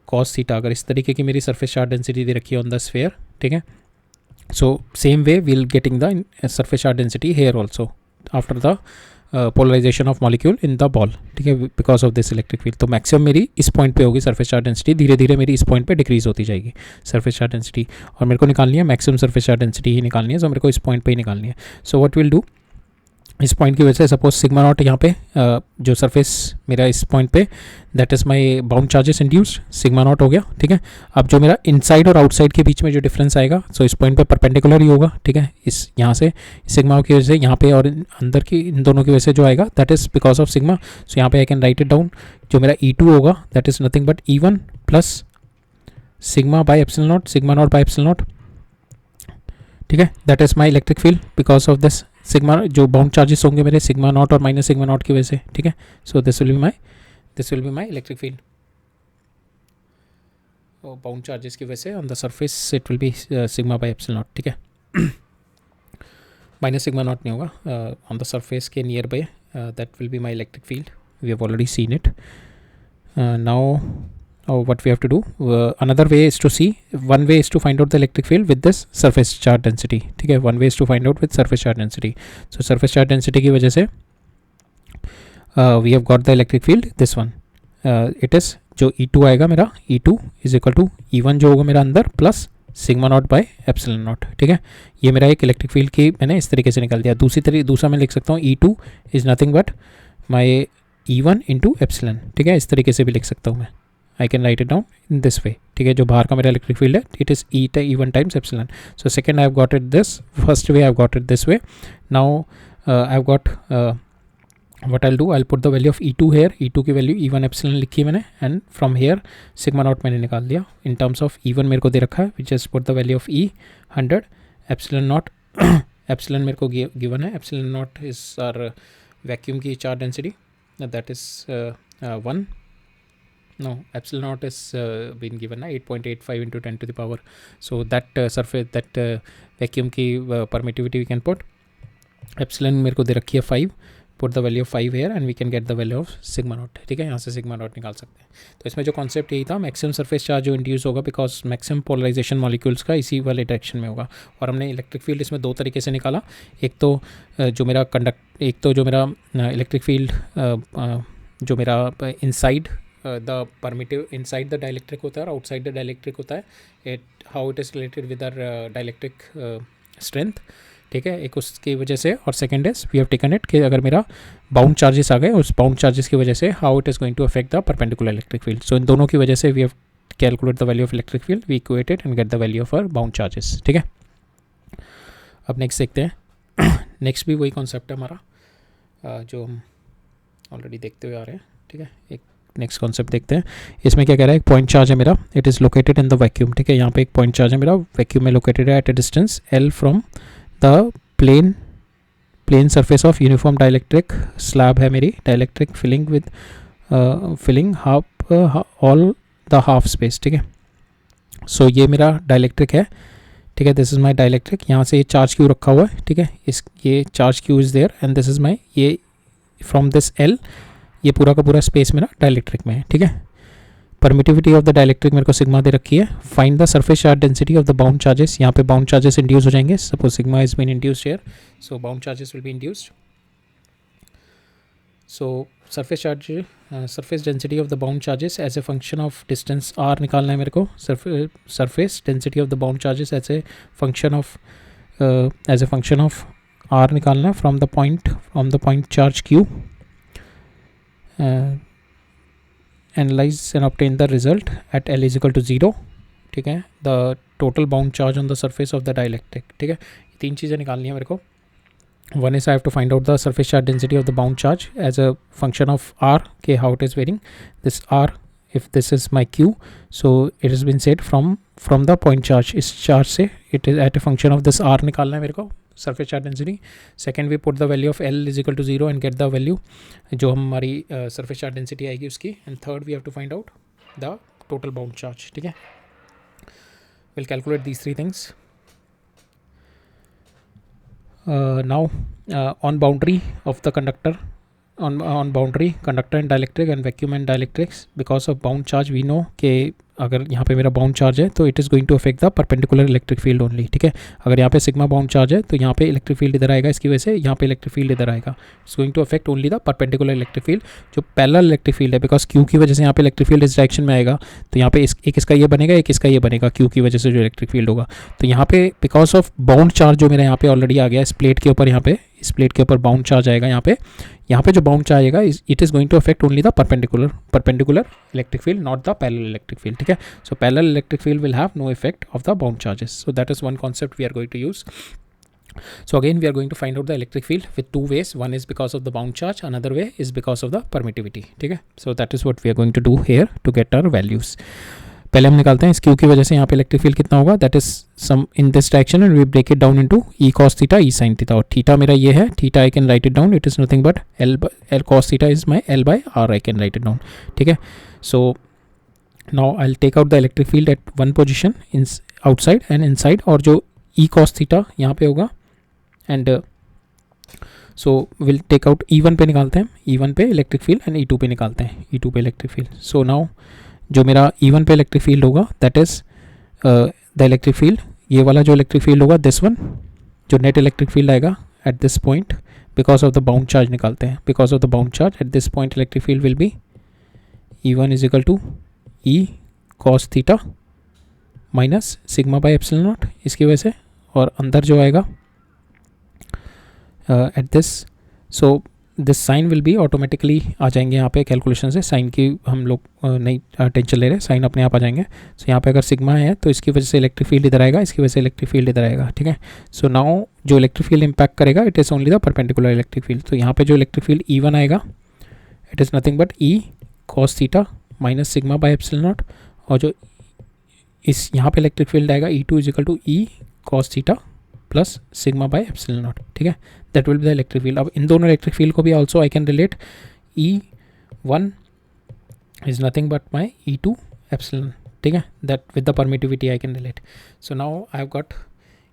A: cos theta, अगर इस तरीके की मेरी सरफेस चार्ज डेंसिटी दे रखी है ऑन द स्फेयर, ठीक है. So same way we'll getting the surface charge density here also after the polarisation of molecule in the ball, ठीक है, because of this electric field. तो मैक्सिमम मेरी इस point पे होगी सरफेस चार्ज डेंसिटी, धीरे धीरे मेरी इस पॉइंट पे डिक्रीज होती जाएगी सरफेस चार्ज डेंसिटी. और मेरे को निकालनी है मैक्सिमम सरफेस चार्ज डेंसिटी ही निकालनी है, सो मेरे को इस पॉइंट पे ही निकालनी है. सो व्हाट विल डू, इस पॉइंट की वजह से सपोज सिग्मा नॉट यहाँ पे जो सरफेस मेरा इस पॉइंट पे, that is my bound charges induced, sigma not हो गया, ठीक है. अब जो मेरा इनसाइड और आउटसाइड के बीच में जो डिफरेंस आएगा, सो इस पॉइंट पे परपेंडिकुलर ही होगा, ठीक है. इस यहाँ से सिग्मा की वजह से यहाँ पे और अंदर की इन दोनों की वजह से जो आएगा that is because of sigma. So यहाँ पे I can write it down. जो मेरा E2 होगा that is nothing but E1 plus sigma by epsilon naught, sigma naught by epsilon naught, ठीक है. That is my electric field because of this sigma. जो bound charges होंगे मेरे sigma naught और minus sigma naught की वजह से, ठीक है. So this will be my electric field. Bound charges की वजह से on the surface it will be sigma by epsilon naught, ठीक है. माइनस सिग्मा नॉट नहीं होगा ऑन द सरफेस के nearby, that will be my electric field. We have already seen it. Now what we have to do, another way is to see, one way is to find out the electric field with this surface charge density, ठीक है. one way is to find out with surface charge density. So surface charge density की वजह से we have got the electric field this one. It is जो E2 आएगा मेरा, E2 is equal to E1 जो होगा मेरा अंदर plus sigma naught by epsilon naught, ठीक है. ये मेरा एक इलेक्ट्रिक फील्ड की मैंने इस तरीके से निकाल दिया. दूसरा मैं लिख सकता हूँ E2 is nothing but my E1 into epsilon, ठीक है. इस तरीके से भी लिख सकता हूँ मैं. I can write it down in this way, ठीक है. जो बाहर का मेरा इलेक्ट्रिक फील्ड है it is E1 times epsilon. So second I have got it this, first way I have got it this way. Now I have got what I'll do, I'll put the value of E2 here. E2 की value E1 epsilon लिखी है मैंने and from here sigma not मैंने निकाल दिया. इन terms of E1 मेरे को दे रखा है, which just put the value of E100 epsilon naught. Epsilon मेरे को गिवन है, epsilon naught is our vacuum की charge density, that is 1. No, epsilon naught is been given na 8.85 into 10 to the power. So that surface, that vacuum की permittivity we can put epsilon मेरे को दे रखी है 5, put the value of 5 here and we can get the value of sigma naught. ठीक है, यहाँ से sigma not निकाल सकते हैं. तो इसमें जो कॉन्सेप्ट यही था, मैक्सिमम सरफेस चार्ज जो इंड्यूस होगा बिकॉज मैक्सिमम पोलराइजेशन मॉलिक्यूल्स का इसी वाले डायरेक्शन में होगा. और हमने इलेक्ट्रिक फील्ड इसमें दो तरीके से निकाला. एक तो जो मेरा इलेक्ट्रिक फील्ड जो मेरा inside the permittive inside the dielectric होता है और आउटसाइड द डाइलेक्ट्रिक होता है. How it is related with our dielectric strength. ठीक है, एक उसकी वजह से. और second is we have taken it कि अगर मेरा बाउंड चार्जेस आ गए, उस बाउंड चार्जेस की वजह से how it is going to affect the perpendicular electric field. So इन दोनों की वजह से we have calculate the value of electric field, we equate it and get the value of our bound charges. ठीक है, अब नेक्स्ट देखते हैं. नेक्स्ट भी वही कॉन्सेप्ट है हमारा जो हम ऑलरेडी देखते हुए आ रहे हैं. ठीक है, एक नेक्स्ट कॉन्सेप्ट देखते हैं. इसमें क्या कह रहा है, एक पॉइंट चार्ज है मेरा, it is located in the vacuum. ठीक है, यहाँ पे एक पॉइंट चार्ज है मेरा, वैक्यूम में लोकेटेड है at a distance L from the plane surface of uniform dielectric slab है मेरी, dielectric filling with filling half all the half space. ठीक है, सो ये मेरा डाइलेक्ट्रिक है. ठीक है, दिस इज़ माई डाइलेक्ट्रिक. यहाँ से ये चार्ज क्यू रखा हुआ है. ठीक है, ये charge Q is there and this is my, ये फ्रॉम दिस L ये पूरा का पूरा स्पेस मेरा डाइलेक्ट्रिक में है. ठीक है, परमिटिविटी ऑफ द डाइलेक्ट्रिक मेरे को सिग्मा दे रखी है. Find the surface charge density of the bound charges. यहाँ पे बाउंड चार्जेस इंड्यूस हो जाएंगे. Suppose sigma is been induced here, so bound charges will be induced. So surface density of the bound charges as a function of distance r निकालना है मेरे को. Surface density of the bound charges as a function of r निकालना है from the point charge q. Analyze and obtain the result at L is equal to 0. ठीक है, the total bound charge on the surface of the dielectric. ठीक है, तीन चीज़ें निकालनी है मेरे को. One is I have to find out the surface charge density of the bound charge as a function of r, okay, how it is varying. This r, if this is my q, so it has been said from the point charge, इस charge से it is at a function of this r निकालना है मेरे को, surface charge density. Second, we put the value of L is equal to 0 and get the value जो हमारी surface charge density आएगी उसकी. And third, we have to find out the total bound charge. ठीक है, we'll calculate these three things. Now on boundary of the conductor, on boundary conductor and dielectric and vacuum and dielectrics, because of bound charge we know कि अगर यहाँ पे मेरा bound charge है तो it is going to affect the perpendicular electric field only. ठीक है, अगर यहाँ पे सिग्मा बाउंड चार्ज है तो यहाँ पे इलेक्ट्रिक फील्ड इधर आएगा, इसकी वजह से यहाँ पे इलेक्ट्रिक फील्ड इधर आएगा. It's going to affect only the perpendicular electric field. जो पैरेलल इलेक्ट्रिक फील्ड है, बिकॉज क्यू की वजह से यहाँ पे इलेक्ट्रिक फील्ड इस डायरेक्शन में आएगा, तो यहाँ पे एक इसका ये बनेगा, एक इसका ये बनेगा, क्यू की वजह से जो इलेक्ट्रिक फील्ड होगा. तो यहाँ पे बिकॉज ऑफ बाउंड चार्ज जो मेरा यहाँ पे ऑलरेडी आ गया इस प्लेट के ऊपर, यहाँ पे इस प्लेट के ऊपर बाउंड चार्ज आएगा. यहाँ पे जो बाउंड चार्ज आएगा it is going to affect only the perpendicular electric field, not the parallel electric field. ठीक है, so parallel electric field will have no effect of the bound charges. So that is one concept we are going to use. So again we are going to find out the electric field with two ways. One is because of the bound charge, another way is because of the permittivity. ठीक है, so that is what we are going to do here to get our values. पहले हम निकालते हैं इस Q की वजह से यहाँ पे इलेक्ट्रिक फील्ड कितना होगा, that is sum in this direction and we break it down into E cos theta E sin theta. और थीटा मेरा ये है, theta I can write it down, it is nothing but L cos theta is my L by R, I can write it down. ठीक है, सो now I'll take out the electric field at one position in outside and inside, और जो E cos theta यहाँ पे होगा and so we'll take out E1 पे निकालते हैं, E1 पे इलेक्ट्रिक फील्ड एंड E2 पे निकालते हैं, E2 पे इलेक्ट्रिक फील्ड. सो नाउ जो मेरा E1 पे इलेक्ट्रिक फील्ड होगा that is the electric field, ये वाला जो इलेक्ट्रिक फील्ड होगा दिस वन, जो नेट इलेक्ट्रिक फील्ड आएगा at this point because of the bound charge निकालते हैं, because of the bound charge at this point electric field will be E1 is equal to E cos theta minus sigma by epsilon naught, इसकी वजह से. और अंदर जो आएगा at this, so this sign will be automatically आ जाएंगे यहाँ पे कैलकुलेशन से. साइन की हम लोग नहीं टेंशन ले रहे, साइन अपने आप आ जाएंगे. सो यहाँ पे अगर सिग्मा है तो इसकी वजह से इलेक्ट्रिक फील्ड इधर आएगा, इसकी वजह से इलेक्ट्रिक फील्ड इधर आएगा. ठीक है, सो नाउ जो इलेक्ट्रिक फील्ड इम्पैक्ट करेगा it is only the perpendicular electric field. तो यहाँ पे जो इलेक्ट्रिक फील्ड E1 आएगा it is nothing but E cos theta minus sigma by epsilon naught, और जो इस यहाँ पे इलेक्ट्रिक फील्ड आएगा E2 is equal to E cos theta plus sigma by epsilon naught. ठीक है, that will be the electric field. अब इन दोनों इलेक्ट्रिक फील्ड को भी also I can relate E1 is nothing but my E2 epsilon, ठीक है, that with the permittivity I can relate. So now I have got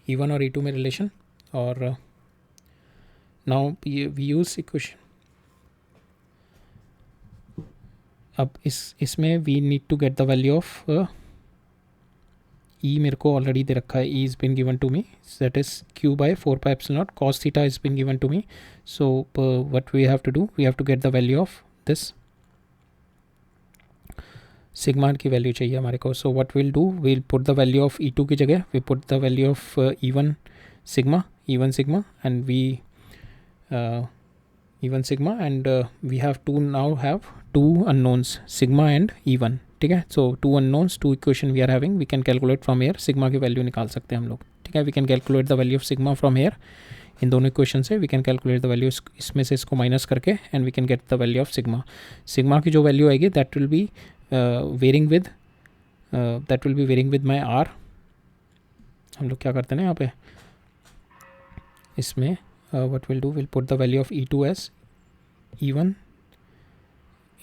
A: E1 और E2 में relation, और now we use equation. अब इसमें we need to get the value of E मेरे को already दे रखा है, E is been given to me, that is Q by 4 pi epsilon naught cos theta is been given to me. So what we have to do, we have to get the value of this sigma की value चाहिए हमारे को. So what will do, will put the value of E2 की जगह we put the value of E1 sigma and E1 sigma, and we have to now have two unknowns sigma and E1, ठीक है. So two unknowns, two equation we are having, we can calculate from here, sigma की वैल्यू निकाल सकते हैं हम लोग, ठीक है. We can calculate the value of sigma from here, इन दोनों इक्वेशन से we can calculate the value, इसमें से इसको माइनस करके, and we can get the value of sigma. Sigma की जो वैल्यू आएगी that will be varying with my are. हम लोग क्या करते हैं ना यहाँ पे, इसमें what will do, will put the value of E2 as E1,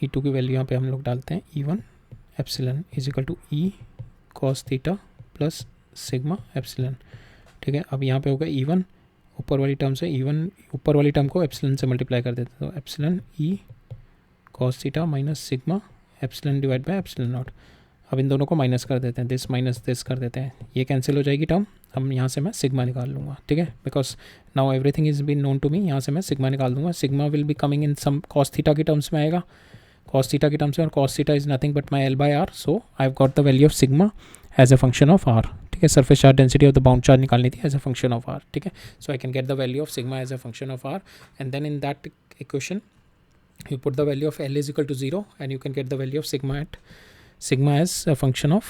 A: E2 की वैल्यू यहाँ पे हम लोग डालते हैं E1 epsilon is equal to E cos theta plus sigma epsilon, ठीक है. अब यहाँ पे होगा E1 ऊपर वाली टर्म से, E1 ऊपर वाली टर्म को एप्सिलन से मल्टीप्लाई कर देते हैं, तो epsilon E cos theta minus sigma epsilon divide by epsilon not. अब इन दोनों को माइनस कर देते हैं, दिस माइनस दिस कर देते हैं, ये कैंसिल हो जाएगी टर्म. अब यहाँ से मैं सिग्मा निकाल लूँगा, ठीक है, because now everything is been known to me. यहाँ से मैं सिग्मा निकाल दूँगा. Sigma will be coming in some cos theta की टर्म्स में आएगा, कॉस थीटा की टर्म्स में, और cos theta is nothing but my L by R. So I have got the value of sigma as a function of R, ठीक है. Surface charge density of the bound charge निकालनी थी as a function of R, ठीक है. So I can get the value of sigma as a function of R, and then in that equation you put the value of L is equal to 0, and you can get the value of sigma as a function of,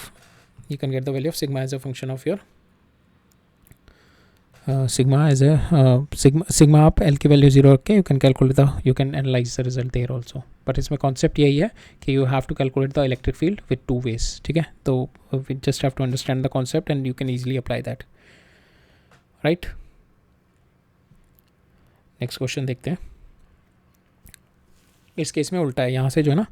A: you can get the value of sigma as a function of your sigma as a sigma up L की value 0 रख के you can calculate you can analyze the result there also. but इसमें concept यही है कि you have to calculate the electric field with two ways, ठीक है. तो we just have to understand the concept and you can easily apply that, right. next question देखते हैं. इस केस में उल्टा है, यहाँ से जो है ना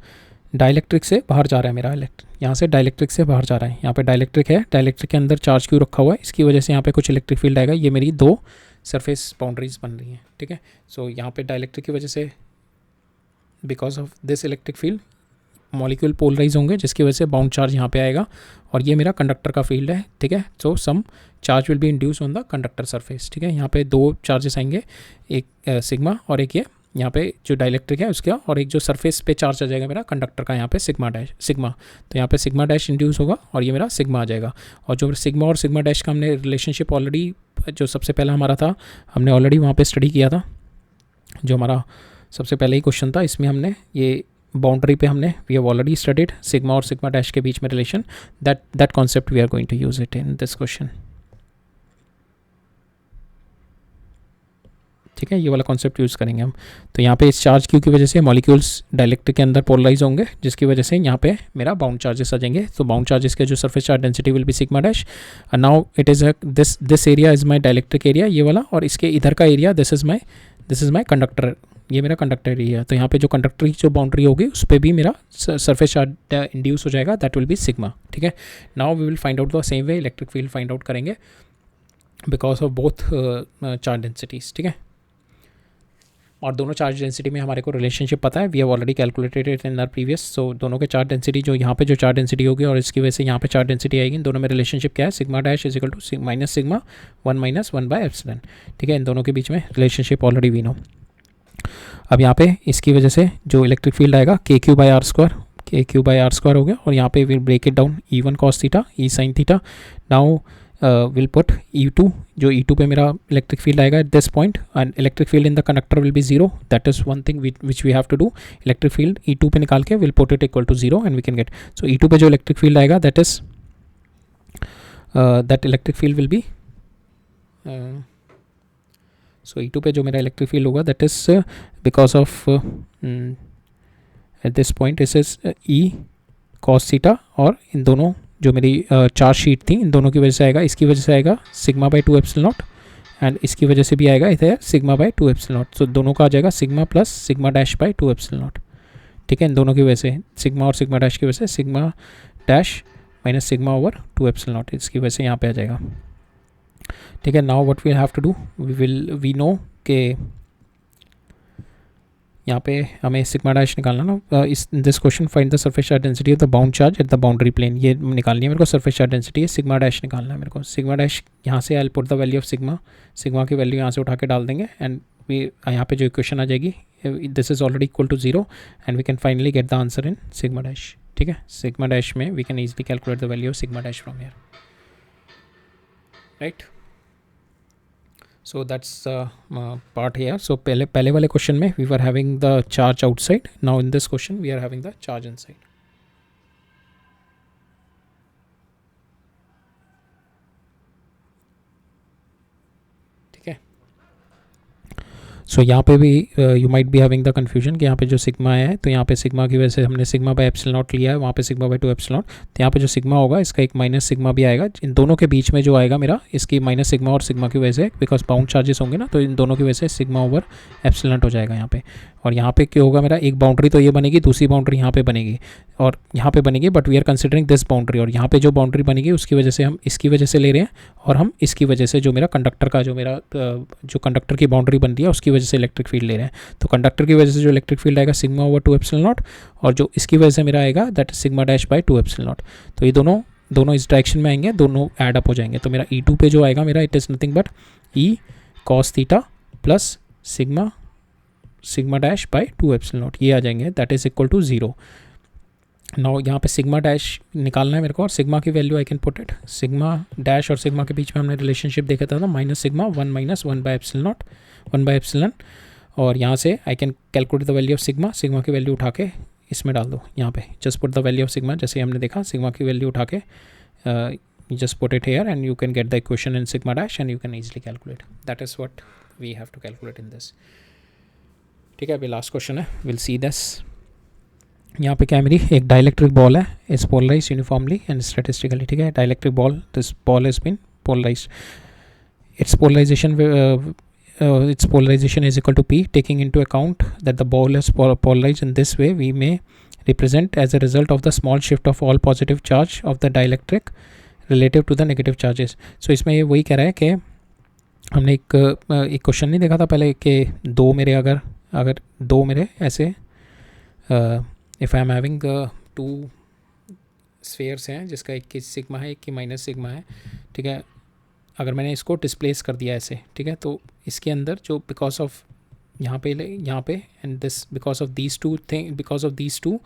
A: डाइलेक्ट्रिक से बाहर जा रहा है मेरा यहाँ से डाइलेक्ट्रिक से बाहर जा रहा है. यहाँ पे डाइलेक्ट्रिक है, डाइलेक्ट्रिक के अंदर चार्ज क्यों रखा हुआ है, इसकी वजह से यहाँ पे कुछ इलेक्ट्रिक फील्ड आएगा. ये मेरी दो सरफेस बाउंड्रीज बन रही हैं, ठीक है. सो यहाँ पे डाइलेक्ट्रिक की वजह से, because of this electric field, molecule polarise होंगे, जिसकी वजह से बाउंड चार्ज यहाँ पे आएगा, और ये मेरा कंडक्टर का फील्ड है, ठीक है. So some charge will be induce on the conductor surface, ठीक है. यहाँ पे दो चार्जेस आएंगे, एक सिग्मा और एक ये यहाँ पे जो डाइलेक्ट्रिक है उसका, और एक जो सरफेस पे चार्ज आ जाएगा मेरा कंडक्टर का, यहाँ पे सिग्मा. तो यहाँ पे सिग्मा डैश इंड्यूस होगा और ये मेरा सिग्मा आ जाएगा. और जो सिग्मा और सिग्मा डैश का हमने रिलेशनशिप ऑलरेडी, जो सबसे पहला हमारा था, हमने ऑलरेडी वहाँ पे स्टडी किया था, जो हमारा सबसे पहले ही क्वेश्चन था. इसमें हमने ये बाउंड्री पे हमने we have already studied sigma और सिग्मा डैश के बीच में relation, that concept we are going to use it in this question, ठीक है. ये वाला कॉन्सेप्ट यूज़ करेंगे हम. तो यहाँ पे इस चार्ज क्यू की वजह से मॉलिक्यूल्स डाइलेक्ट्रिक के अंदर पोलराइज होंगे, जिसकी वजह से यहाँ पे मेरा बाउंड चार्जेस आ जाएंगे. तो बाउंड चार्जेस के जो surface charge density will be sigma dash. Now it is this area is my dielectric area, ये वाला, और इसके इधर का area this is my conductor, ये मेरा कंडक्टर एरिया. तो यहाँ पे जो कंडक्टर की जो बाउंड्री होगी उस पर भी मेरा सरफेस चार्ज इंड्यूस हो जाएगा, दैट विल बी सिग्मा, ठीक है. Now we will find out the same way electric field find out करेंगे because of both charge densities, ठीक है. और दोनों चार्ज डेंसिटी में हमारे को रिलेशनशिप पता है, we have already calculated it in our previous. सो दोनों के चार्ज डेंसिटी, जो यहाँ पे जो चार्ज डेंसिटी होगी और इसकी वजह से यहाँ पे चार्ज डेंसिटी आएगी, इन दोनों में रिलेशनशिप क्या है, sigma dash is equal to minus sigma 1 by epsilon, ठीक है. इन दोनों के बीच में रिलेशनशिप ऑलरेडी वी नो. अब यहाँ पे इसकी वजह से जो इलेक्ट्रिक फील्ड आएगा KQ बाय आर स्क्वायर हो गया, और यहाँ पे will break it down E1 cos theta E sin theta. Now will put E2, जो E2 पे मेरा इलेक्ट्रिक फील्ड आएगा at this point, and electric field in the conductor will be 0. That is one thing which we have to do. Electric field E2 पे निकाल के will put it equal to 0 and we can get. So E2 पे जो electric field आएगा that is that electric field will be, so E2 पे जो मेरा electric field होगा that is because of at this point इस is E cos theta, और इन दोनों जो मेरी चार्ज शीट थी इन दोनों की वजह से आएगा, इसकी वजह से आएगा sigma by 2 epsilon not, and इसकी वजह से भी आएगा इधर सिग्मा बाई 2 एप्सिलॉन नॉट. सो दोनों का आ जाएगा sigma plus sigma dash by 2 epsilon naught, ठीक है, इन दोनों की वजह से, सिग्मा और सिग्मा डैश की वजह से, sigma dash minus sigma over 2 epsilon naught, इसकी वजह से यहाँ पे आ जाएगा। ठीक है, now what we have to do, we know के यहाँ पे हमें सिग्मा डैश निकालना ना, इस this question find the surface charge density of the bound charge at the boundary plane, ये निकालनी है मेरे को, सरफेस चार्ज डेंसिटी है, सिग्मा डैश निकालना है मेरे को। सिग्मा डैश यहाँ से आई put the value of sigma, sigma की वैल्यू यहाँ से उठा के डाल देंगे एंड वी यहाँ पे जो इक्वेशन आ जाएगी, this is already equal to 0 and we can finally get the answer in sigma dash. ठीक है, सिग्मा डैश में we can easily calculate the value of sigma dash from here, right. So that's part here. So पहले वाले question में we were having the charge outside. Now in this question we are having the charge inside. ठीक है, सो यहाँ पे भी you might be having the confusion कि यहाँ पे जो सिग्मा है, तो यहाँ पे सिग्मा की वजह से हमने सिग्मा बाय एप्सिलॉन नॉट लिया है, वहाँ पे सिग्मा बाय 2 एप्सिलॉन नॉट, तो यहाँ पे जो सिग्मा होगा इसका एक माइनस सिग्मा भी आएगा, इन दोनों के बीच में जो आएगा मेरा, इसकी माइनस सिग्मा और सिग्मा की वजह से, बिकॉज बाउंड चार्जेस होंगे ना, तो इन दोनों की वजह से सिग्मा ओवर एप्सिलॉन नॉट हो जाएगा यहाँ पे। और यहाँ पे क्या होगा मेरा, एक बाउंड्री तो ये बनेगी, दूसरी बाउंड्री यहाँ पे बनेगी और यहाँ पे बनेगी, but we are considering this boundary, और यहाँ पे जो बाउंड्री बनेगी उसकी वजह से हम इसकी वजह से ले रहे हैं, और हम इसकी वजह से जो मेरा कंडक्टर का, जो मेरा जो कंडक्टर की बाउंड्री बन रही है उसकी वजह से इलेक्ट्रिक फील्ड ले रहे हैं। तो कंडक्टर की वजह से जो इलेक्ट्रिक फील्ड आएगा सिग्मा ओवर 2 एप्सिलॉन नॉट, और जो इसकी वजह से मेरा आएगा that is sigma dash by 2 epsilon not. तो ये दोनों इस डायरेक्शन में आएंगे, दोनों ऐड अप हो जाएंगे, तो मेरा E2 पे जो आएगा मेरा, it is nothing but E cos theta plus sigma dash by 2 epsilon naught, ये आ जाएंगे, that is equal to 0। Now यहाँ पे सिग्मा डैश निकालना है मेरे को, और सिग्मा की value I can put it, sigma dash और सिग्मा के बीच में हमने रिलेशनशिप देखा था ना, minus sigma 1 minus 1 by epsilon not, 1 by epsilon, और यहाँ से I can calculate the value of sigma, sigma की वैल्यू उठा के इसमें डाल दो, यहाँ पे just put the value of sigma, जैसे हमने देखा सिग्मा की वैल्यू उठा के just put it hair and you can get the equation in sigma dash and you can easily calculate, that is what we have to calculate in this. ठीक है, अभी last question है, will see this. यहाँ पे क्या है, मेरी एक डाइलेक्ट्रिक बॉल है, is polarise uniformly and statistically. ठीक है, dielectric ball, this ball has been polarise, it's polarization is equal to P, taking into account that the ball is polarized in this way, we may represent as a result of the small shift of all positive charge of the dielectric relative to the negative charges. So इसमें ये वही कह रहा है कि हमने एक question नहीं देखा था पहले कि दो मेरे अगर दो मेरे ऐसे if I am having 2 spheres हैं, जिसका एक की सिग्मा है, एक की माइनस सिग्मा है। ठीक है, अगर मैंने इसको डिस्प्लेस कर दिया ऐसे, ठीक है, तो इसके अंदर जो बिकॉज ऑफ यहाँ पे and this because of these two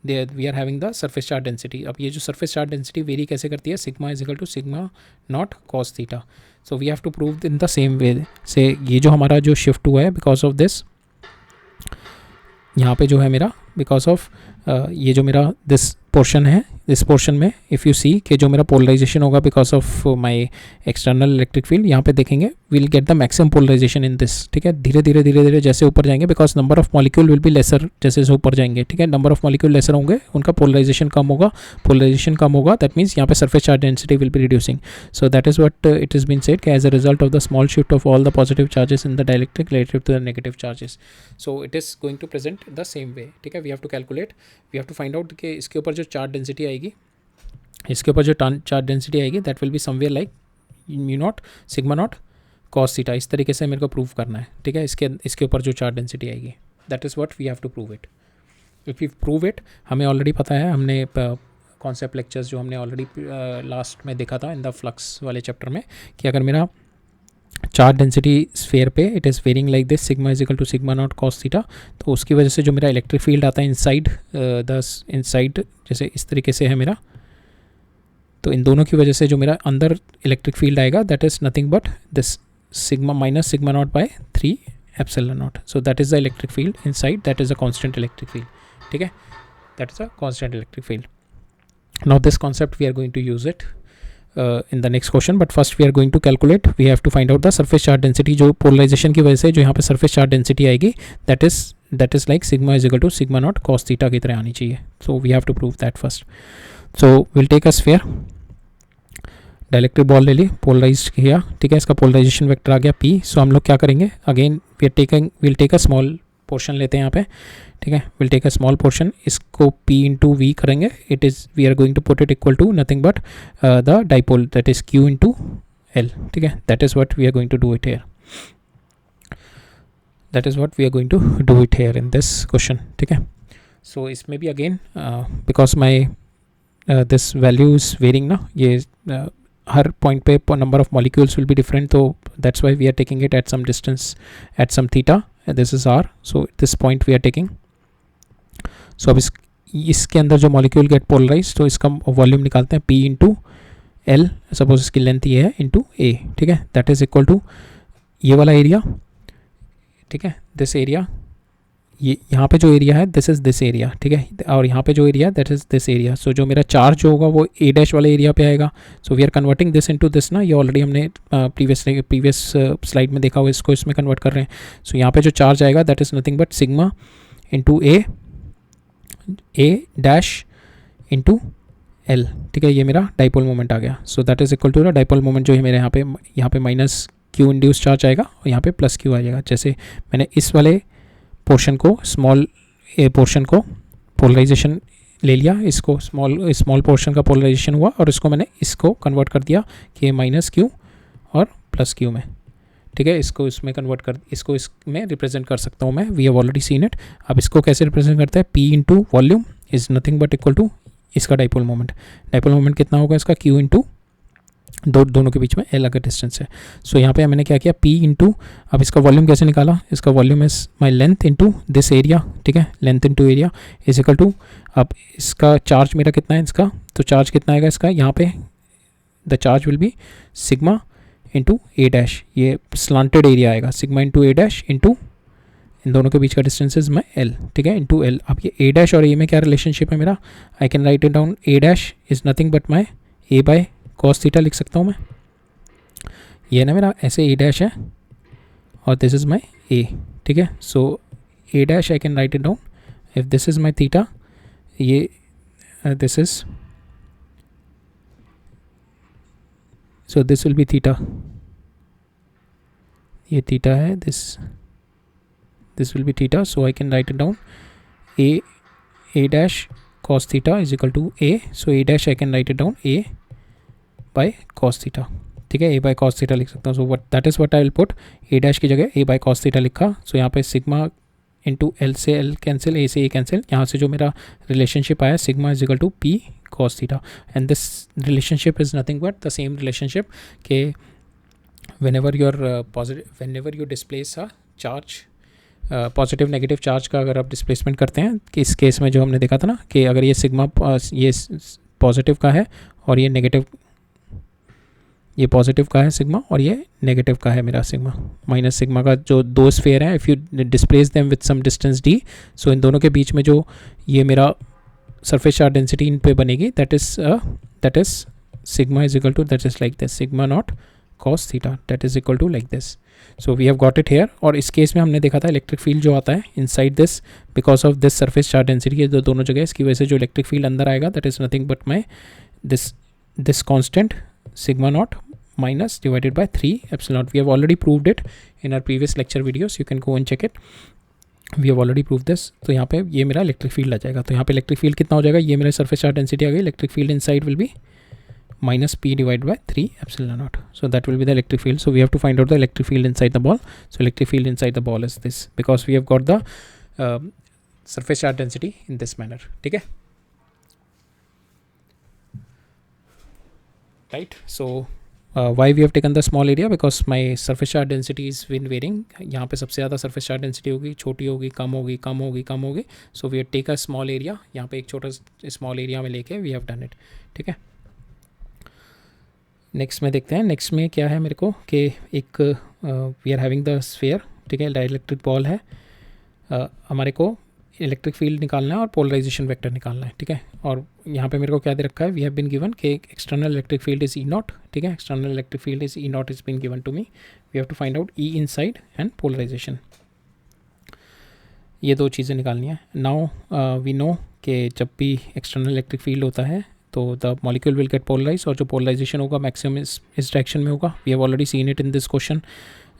A: we are having the surface charge density. अब ये जो सरफेस चार्ज डेंसिटी वेरी कैसे करती है, sigma is equal to sigma naught cos theta. So we have to prove in the same way से, ये जो हमारा जो शिफ्ट हुआ है बिकॉज ऑफ दिस, यहाँ पे जो है मेरा बिकॉज ऑफ ये जो मेरा दिस पोर्शन है, इस पोर्शन में इफ़ यू सी कि जो मेरा पोलराइजेशन होगा because of my external electric field, यहाँ पे देखेंगे will get the maximum polarisation in this. ठीक है, धीरे धीरे जैसे ऊपर जाएंगे, because number of molecule will be lesser, जैसे ऊपर जाएंगे, ठीक है, नंबर ऑफ मॉलिक्यूल लेसर होंगे, उनका पोलराइजेशन कम होगा, दैट मीन्स यहाँ पे surface charge density will be reducing. So that is what it is been said कि as a result of the small shift of all the positive charges in the dielectric relative to the negative charges, so it is going to present the same way. ठीक है, we have to calculate, we have to find out कि इसके ऊपर जो charge density आएगी, charge density आएगी, that will be somewhere like mu naught sigma naught cos theta. इस तरीके से मेरे को प्रूव करना है। ठीक है, इसके ऊपर जो चार्ज डेंसिटी आएगी, that is what we have to prove it. If you prove it, हमें ऑलरेडी पता है, हमने कॉन्सेप्ट लेक्चर्स जो हमने ऑलरेडी लास्ट में देखा था इन द फ्लक्स वाले चैप्टर में, कि अगर मेरा चार्ज डेंसिटी स्फेयर पे it is varying like this, sigma is equal to sigma naught cos theta, तो उसकी वजह से जो मेरा इलेक्ट्रिक फील्ड आता है इनसाइड जैसे इस तरीके से है मेरा, तो इन दोनों की वजह से जो मेरा अंदर इलेक्ट्रिक फील्ड आएगा that is nothing but this sigma minus sigma naught by 3 epsilon naught. So that is the electric field inside, that is a constant electric field. ठीक है, that is a constant electric field. Now this concept we are going to use it in the next question, but first we are going to calculate, we have to find out the surface charge density। जो polarization की वजह से जो यहाँ पे surface charge density आएगी, that is like sigma is equal to sigma naught cos theta की तरह आनी चाहिए। So we have to prove that first। So we'll take a sphere, dielectric ball ले ली, पोलराइज किया, ठीक है, इसका पोलराइजेशन वेक्टर आ गया P। सो हम लोग क्या करेंगे, again we'll take a small portion लेते हैं यहाँ पे, ठीक है, will take a small portion, इसको P इंटू वी करेंगे, it is we are going to put it equal to nothing but the dipole that is Q into L, ठीक है, that is what we are going to do it here, that is what we are going to do it here in this question, ठीक है. So इसमें भी again because my this value is varying ना, ये हर point पे number of molecules will be different, तो that's why we are taking it at some distance at some theta, this is R, so this point we are taking. So अब इसके अंदर जो molecule get polarise, तो इसका volume निकालते हैं P into L, suppose इसकी लेंथ ये है, इंटू A, ठीक है, दैट इज़ इक्वल टू ये वाला एरिया, ठीक है, दिस एरिया, ये यहाँ पे जो एरिया है दिस इज़ दिस एरिया, ठीक है, और यहाँ पे जो area that is this area. So जो मेरा चार्ज जो होगा वो A डैश वाले एरिया पे आएगा. So we are converting this into this ना, ये ऑलरेडी हमने प्रीवियस स्लाइड में देखा हुआ, इसको इसमें कन्वर्ट कर रहे हैं. सो यहाँ पे जो चार्ज आएगा that is nothing but sigma into A dash into L, ठीक है, ये मेरा डाइपोल मोमेंट आ गया. So that is equal to the dipole moment जो है मेरे यहाँ पे माइनस Q इंड्यूस चार्ज आएगा और यहाँ पे प्लस Q आ जाएगा. जैसे मैंने इस वाले पोर्शन को, स्मॉल ए पोर्शन को पोलराइजेशन ले लिया, इसको स्मॉल पोर्शन का पोलराइजेशन हुआ और इसको मैंने इसको कन्वर्ट कर दिया कि माइनस Q और प्लस Q में, ठीक है, इसको इसमें कन्वर्ट कर, इसको इसमें रिप्रेजेंट कर सकता हूँ मैं, we have already seen it. अब इसको कैसे रिप्रेजेंट करते हैं, P into volume is nothing but equal to इसका डाइपोल मोमेंट. डाइपोल मोमेंट कितना होगा इसका, Q इंटू दोनों के बीच में L अगर डिस्टेंस है. सो यहाँ पे मैंने क्या किया, P इंटू, अब इसका वॉल्यूम कैसे निकाला, इसका volume is my length into this area, ठीक है, length into area is equal to, अब इसका चार्ज मेरा कितना है इसका, तो चार्ज कितना आएगा इसका, यहाँ पे the charge will be sigma into A dash, ये स्लांटेड एरिया आएगा, sigma into A dash into इन दोनों के बीच का डिस्टेंस इज माई L, ठीक है, इंटू L. अब ये A डैश और A में क्या रिलेशनशिप है मेरा, आई can write it down, A dash is nothing but my A by cos theta लिख सकता हूँ मैं, ये ना मेरा ऐसे A डैश है और दिस इज़ माई A, ठीक है. So A dash I can write it down, if this is my theta, ये this is, so this will be theta, ये थीटा है, this will be theta. So I can write it down A डैश cos theta is equal to A, so A dash I can write it down A by cos theta, ठीक है, A by cos theta लिख सकता हूँ. सो that is what I will put, A dash की जगह A by cos theta लिखा. So यहाँ पे सिग्मा इंटू L से L कैंसिल, A से A कैंसिल, यहाँ से जो मेरा रिलेशनशिप आया sigma is equal to P cos theta, and this relationship is nothing but the same relationship के whenever you displace a charge, positive negative charge का अगर आप डिस्प्लेसमेंट करते हैं, कि इस केस में जो हमने देखा था ना कि अगर ये सिग्मा ये पॉजिटिव का है और ये नेगेटिव, ये पॉजिटिव का है सिग्मा और ये नेगेटिव का है मेरा सिग्मा, माइनस सिग्मा का जो दो स्फेयर हैं, if you displace them with some distance d, so इन दोनों के बीच में जो ये मेरा सरफेस चार्ज डेंसिटी इन पे बनेगी, that is sigma is equal to, that is like this, sigma naught cos theta, that is equal to like this. So we have got it here. और इस केस में हमने देखा था इलेक्ट्रिक फील्ड जो आता है inside this, because of this surface charge density के दोनों जगह, इसकी वजह से जो इलेक्ट्रिक फील्ड अंदर आएगा that is nothing but my this constant sigma not minus divided by 3 epsilon. We have already proved it in our previous lecture videos, you can go and check it. We have already proved this. तो यहाँ पे ये मेरा electric field आ जाएगा. तो यहाँ पे electric field कितना हो जाएगा, ये मेरा सरफेस चार्ज डेंसिटी आ गई, electric field inside will be minus P divided by 3 epsilon naught. So that will be the electric field. So we have to find out the electric field inside the ball. So electric field inside the ball is this, because we have got the surface charge density in this manner. ठीक है, right? So why we have taken the small area, because my surface charge density is been varying. यहाँ पे सबसे ज़्यादा surface charge density होगी, छोटी होगी, कम होगी, कम होगी, कम होगी. So we have take a small area. यहाँ पे एक छोटा small area में लेके we have done it. ठीक है. नेक्स्ट में देखते हैं, नेक्स्ट में क्या है मेरे को कि एक we are having the sphere, ठीक है, डाइलेक्ट्रिक बॉल है, हमारे को इलेक्ट्रिक फील्ड निकालना है और पोलराइजेशन वेक्टर निकालना है. ठीक है, और यहाँ पे मेरे को क्या दे रखा है, वी हैव बीन गिवन कि external electric field is E naught. ठीक है, external electric field is E naught is been given to me. We have to find out E inside and polarization. ये दो चीज़ें निकालनी है. नाउ वी नो कि जब भी एक्सटर्नल इलेक्ट्रिक फील्ड होता है तो the molecule will get polarize, और जो पोलराइजेशन होगा मैक्सिमम इस डायरेक्शन में होगा. We have already seen it in this question.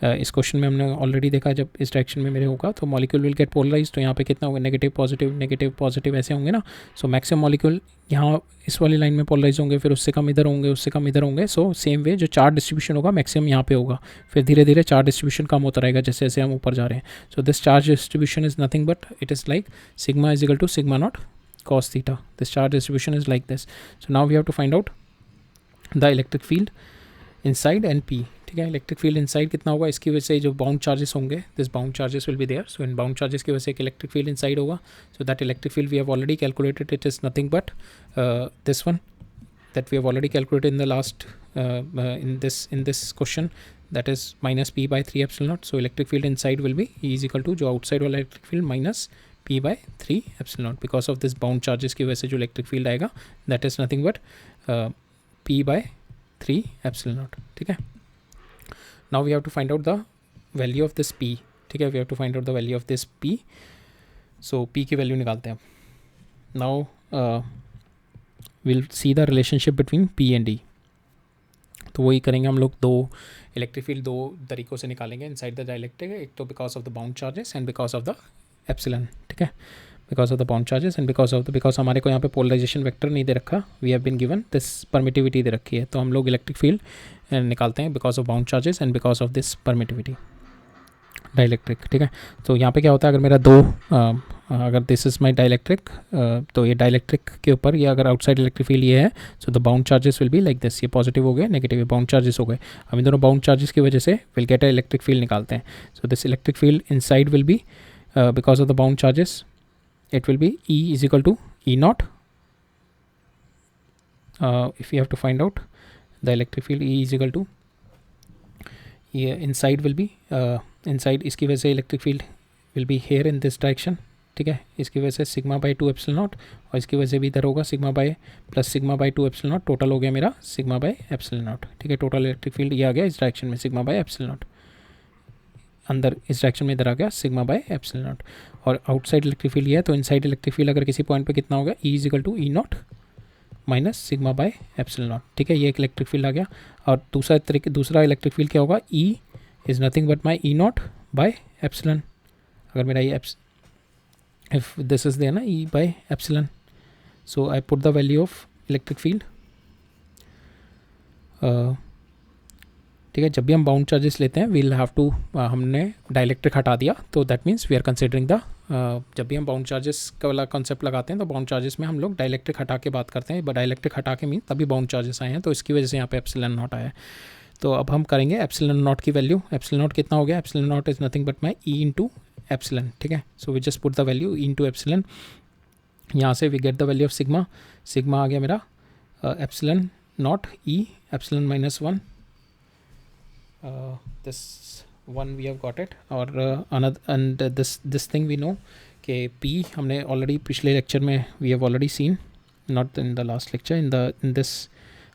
A: इस क्वेश्चन में हमने ऑलरेडी देखा जब इस डायरेक्शन में मेरे होगा तो मॉलिक्यूल विल गेट पोलराइज, तो यहाँ पे कितना होगा नेगेटिव पॉजिटिव ऐसे होंगे ना। सो मैक्सिमम मॉलिक्यूल यहाँ इस वाली लाइन में पोलराइज होंगे, फिर उससे कम इधर होंगे, उससे कम इधर होंगे। सो सेम वे जो चार्ज डिस्ट्रीब्यूशन होगा मैक्सिमम यहाँ पे होगा, फिर धीरे धीरे चार्ज डिस्ट्रीब्यूशन कम होता रहेगा जैसे जैसे हम ऊपर जा रहे हैं। So this charge distribution is nothing but it is like sigma is equal to sigma naught cos theta. This charge distribution is like this. So now we have to find out the electric field inside and P. ठीक है, electric field inside कितना होगा, इसकी वजह से जो bound charges होंगे, this bound charges will be there. So इन बाउंड चार्जेस की वजह से एक इलेक्ट्रिक फील्ड इनसाइड होगा। So that electric field we have already calculated, it is nothing but this one that we have already calculated in the last in this question, that is minus p by 3 epsilon naught. So electric field inside will be E is equal to जो outside वाला electric field minus p by 3 epsilon naught, because of this bound charges की वजह से जो electric field आएगा that is nothing but p by 3 epsilon naught. ठीक है, now we have to find out the value of this p. ठीक है, we have to find out the value of this p. So p की value निकालते हैं अब. now we'll see the relationship between P and D. तो वही करेंगे हम लोग, दो इलेक्ट्रिक फील्ड दो तरीक़ों से निकालेंगे इनसाइड द डाइलेक्ट्रिक. एक तो because of the bound charges and because of the epsilon. ठीक है, because of the bound charges and because हमारे को यहाँ पे पोलराइजेशन वेक्टर नहीं दे रखा, we have been given this permittivity दे रखी है, तो हम लोग इलेक्ट्रिक फील्ड निकालते हैं because of bound charges and because of this permittivity dielectric. ठीक है, तो यहाँ पे क्या होता है, अगर मेरा अगर दिस इज़ माई डाइलेक्ट्रिक, तो ये डाइलेक्ट्रिक के ऊपर ये अगर आउटसाइड इलेक्ट्रिक फील्ड ये है, so the bound charges will be like this. ये पॉजिटिव हो गए, नेगेटिव बाउंड चार्जेस हो गए. हम इन दोनों बाउंड चार्जेस की वजह से will get a electric field निकालते हैं. So this electric field inside will be because of the bound charges it will be E is equal to E naught. If you have to find out the electric field, E is equal to inside will be inside, इसकी वजह से electric field will be here in this direction. ठीक है, इसकी वजह से sigma by 2 epsilon naught, और इसकी वजह से भी इधर होगा sigma by plus sigma by 2 epsilon not. Total हो गया मेरा सिग्मा बाई एप्सिलॉन नॉट. ठीक है, टोटल इलेक्ट्रिक फील्ड ये आ गया इस डायरेक्शन में सिग्मा बाई एप्सिलॉन नॉट, अंदर इस डायरेक्शन में इधर आ गया सिग्मा बाई एप्सिलॉन नॉट. और आउटसाइड इलेक्ट्रिक फील्ड ये है, तो इनसाइड इलेक्ट्रिक फील्ड अगर किसी पॉइंट पे कितना होगा, E is equal to E naught minus sigma by epsilon naught. ठीक है, ये एक इलेक्ट्रिक फील्ड आ गया. और दूसरा इलेक्ट्रिक फील्ड क्या होगा, E is nothing but my E naught by epsilon. अगर मेरा ये इफ दिस इज देयर ना E by epsilon, so I put the value of electric field. ठीक है, जब भी हम बाउंड चार्जेस लेते हैं वील हैव टू, हमने डाइलेक्ट्रिक हटा दिया, तो that means we are considering the, जब भी हम बाउंड चार्जेस का वाला कॉन्सेप्ट लगाते हैं तो बाउंड चार्जेस में हम लोग डाइलेक्ट्रिक हटा के बात करते हैं. डाइलेक्ट्रिक हटा के मीन तभी बाउंड चार्जेस आए हैं, तो इसकी वजह से यहाँ पे एप्सिलॉन नॉट आया है. तो अब हम करेंगे एप्सिलॉन नॉट की वैल्यू. एप्सिलॉन नॉट कितना हो गया, epsilon naught is nothing but my E into epsilon. ठीक है, so we just put the value E into epsilon. यहाँ से we get the value of sigma. Sigma आ गया मेरा epsilon naught E epsilon minus 1. this one we have got it. और another and this thing we know कि P हमने already पिछले lecture में we have already seen, not in the last lecture, in this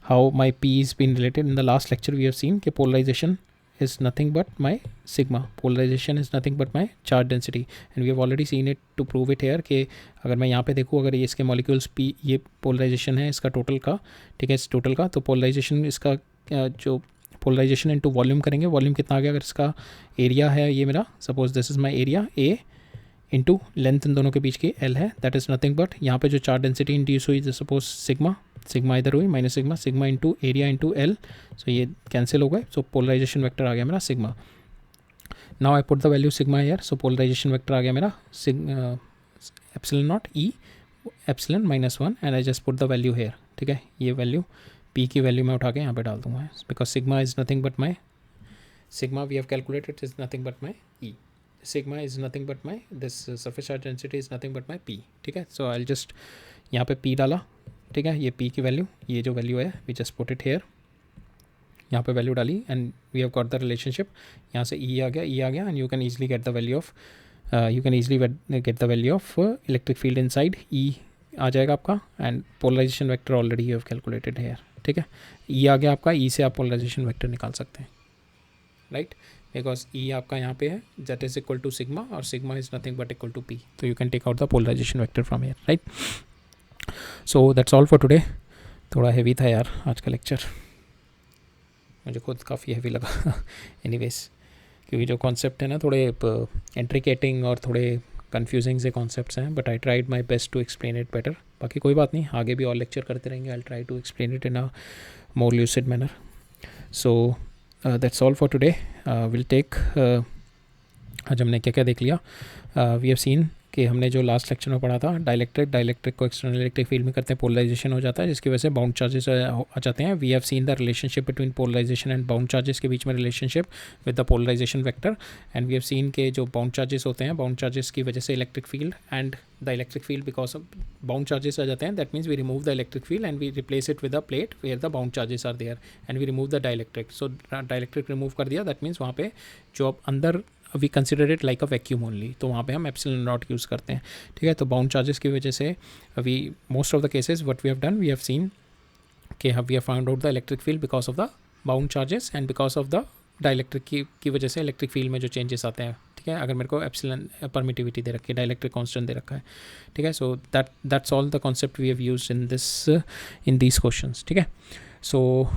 A: how my P is been related. In the last lecture we have seen कि polarization is nothing but my sigma. Polarization is nothing but my charge density, and we have already seen it to prove it here कि अगर मैं यहाँ पे देखूँ, अगर ये इसके molecules P, ये polarization है इसका टोटल का. ठीक है, इस टोटल का, तो polarization इसका जो पोलराइजेशन इनटू वॉल्यूम करेंगे. वॉल्यूम कितना आ गया, अगर इसका एरिया है ये मेरा, suppose this is my area A into length in दोनों के बीच की एल है, दैट इज़ नथिंग बट यहाँ पे जो चार्ज डेंसिटी इंड्यूस हुई, सपोज सिग्मा इधर हुई minus sigma into area into L. सो ये कैंसिल हो गए, सो पोलराइजेशन वेक्टर आ गया मेरा sigma. Now I put the value sigma here, so polarisation vector आ गया मेरा epsilon naught E epsilon minus 1, and I just put the value here. ठीक है, ये वैल्यू P की वैल्यू मैं उठा के यहाँ पे डाल दूँगा, because sigma is nothing but my sigma we have calculated is nothing but my E. Sigma is nothing but my this surface charge density is nothing but my P. ठीक है, सो आई जस्ट यहाँ पे P डाला. ठीक है, ये P की value, ये जो वैल्यू है we just put it here, यहाँ पे वैल्यू डाली and we have got the relationship. यहाँ से E आ गया and you can easily get the value of electric field inside. E आ जाएगा आपका, and polarization vector already you have calculated here. ठीक है, E आ गया आपका, E से आप पोलराइजेशन वेक्टर निकाल सकते हैं, राइट, बिकॉज E आपका यहाँ पे है, that is equal to sigma, और sigma is nothing but equal to P, तो you can take out the polarization vector from here, right. So that's all for today. थोड़ा हैवी था यार आज का लेक्चर, मुझे खुद काफ़ी हैवी लगा. एनीवेज, क्योंकि जो कॉन्सेप्ट है ना थोड़े इंट्रिकेटिंग और थोड़े कंफ्यूजिंग से कॉन्सेप्ट्स हैं, but I tried my best to explain it better. बाकी कोई बात नहीं, आगे भी और लेक्चर करते रहेंगे. I try to explain it in a more lucid manner. So that's all for today. Will take आज हमने क्या क्या देख लिया. वी हैव सीन कि हमने जो लास्ट लेक्चर में पढ़ा था डाइलेक्ट्रिक को एक्सटर्नल इलेक्ट्रिक फील्ड में करते हैं, पोलराइजेशन हो जाता है जिसकी वजह से बाउंड चार्जेस आ जाते हैं. We have seen the relationship between polarization and bound charges के बीच में relationship with the polarization vector. And we have seen के जो बाउंड चार्जेस होते हैं, बाउंड चार्जेस की वजह से electric field and the electric field because of bound charges आ जाते हैं. That means we remove the electric field and we replace it with a plate where the bound charges are there and we remove the dielectric. So dielectric remove कर दिया, that means वहाँ पे जो अंदर we consider it like a vacuum only, तो वहाँ पे हम एप्सिलॉन नॉट यूज़ करते हैं. ठीक है, तो बाउंड चार्जेस की वजह से we most of the cases what we have done, we have seen कि we have found out the electric field because of the bound charges and because of the dielectric की वजह से electric field में जो changes आते हैं. ठीक है, अगर मेरे को एप्सिलॉन परमिटिविटी दे रखी है, डाइलेक्ट्रिक कांस्टेंट दे रखा है. ठीक है, so that's all the concept we have used in this questions. ठीक है, सो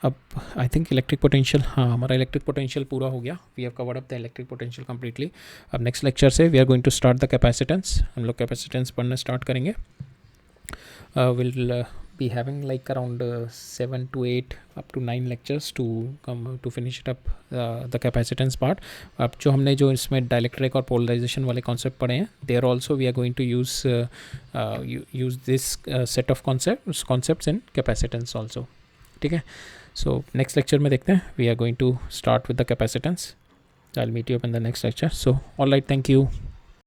A: अब आई थिंक इलेक्ट्रिक पोटेंशियल, हाँ हमारा इलेक्ट्रिक पोटेंशियल पूरा हो गया. We have covered up the electric potential completely. अब नेक्स्ट लेक्चर से we are going to start the capacitance. हम लोग कैपेसिटेंस पढ़ना स्टार्ट करेंगे. Will be having like around 7 to 8 up to 9 lectures to finish it up the capacitance part. अब जो हमने जो इसमें डाइलेक्ट्रिक और पोलराइजेशन वाले कॉन्सेप्ट पढ़े हैं, there also we are going to use this set of concepts in capacitance also. ठीक है, so next lecture में देखते हैं. We are going to start with the capacitance. I'll meet you up in the next lecture. So all right, thank you.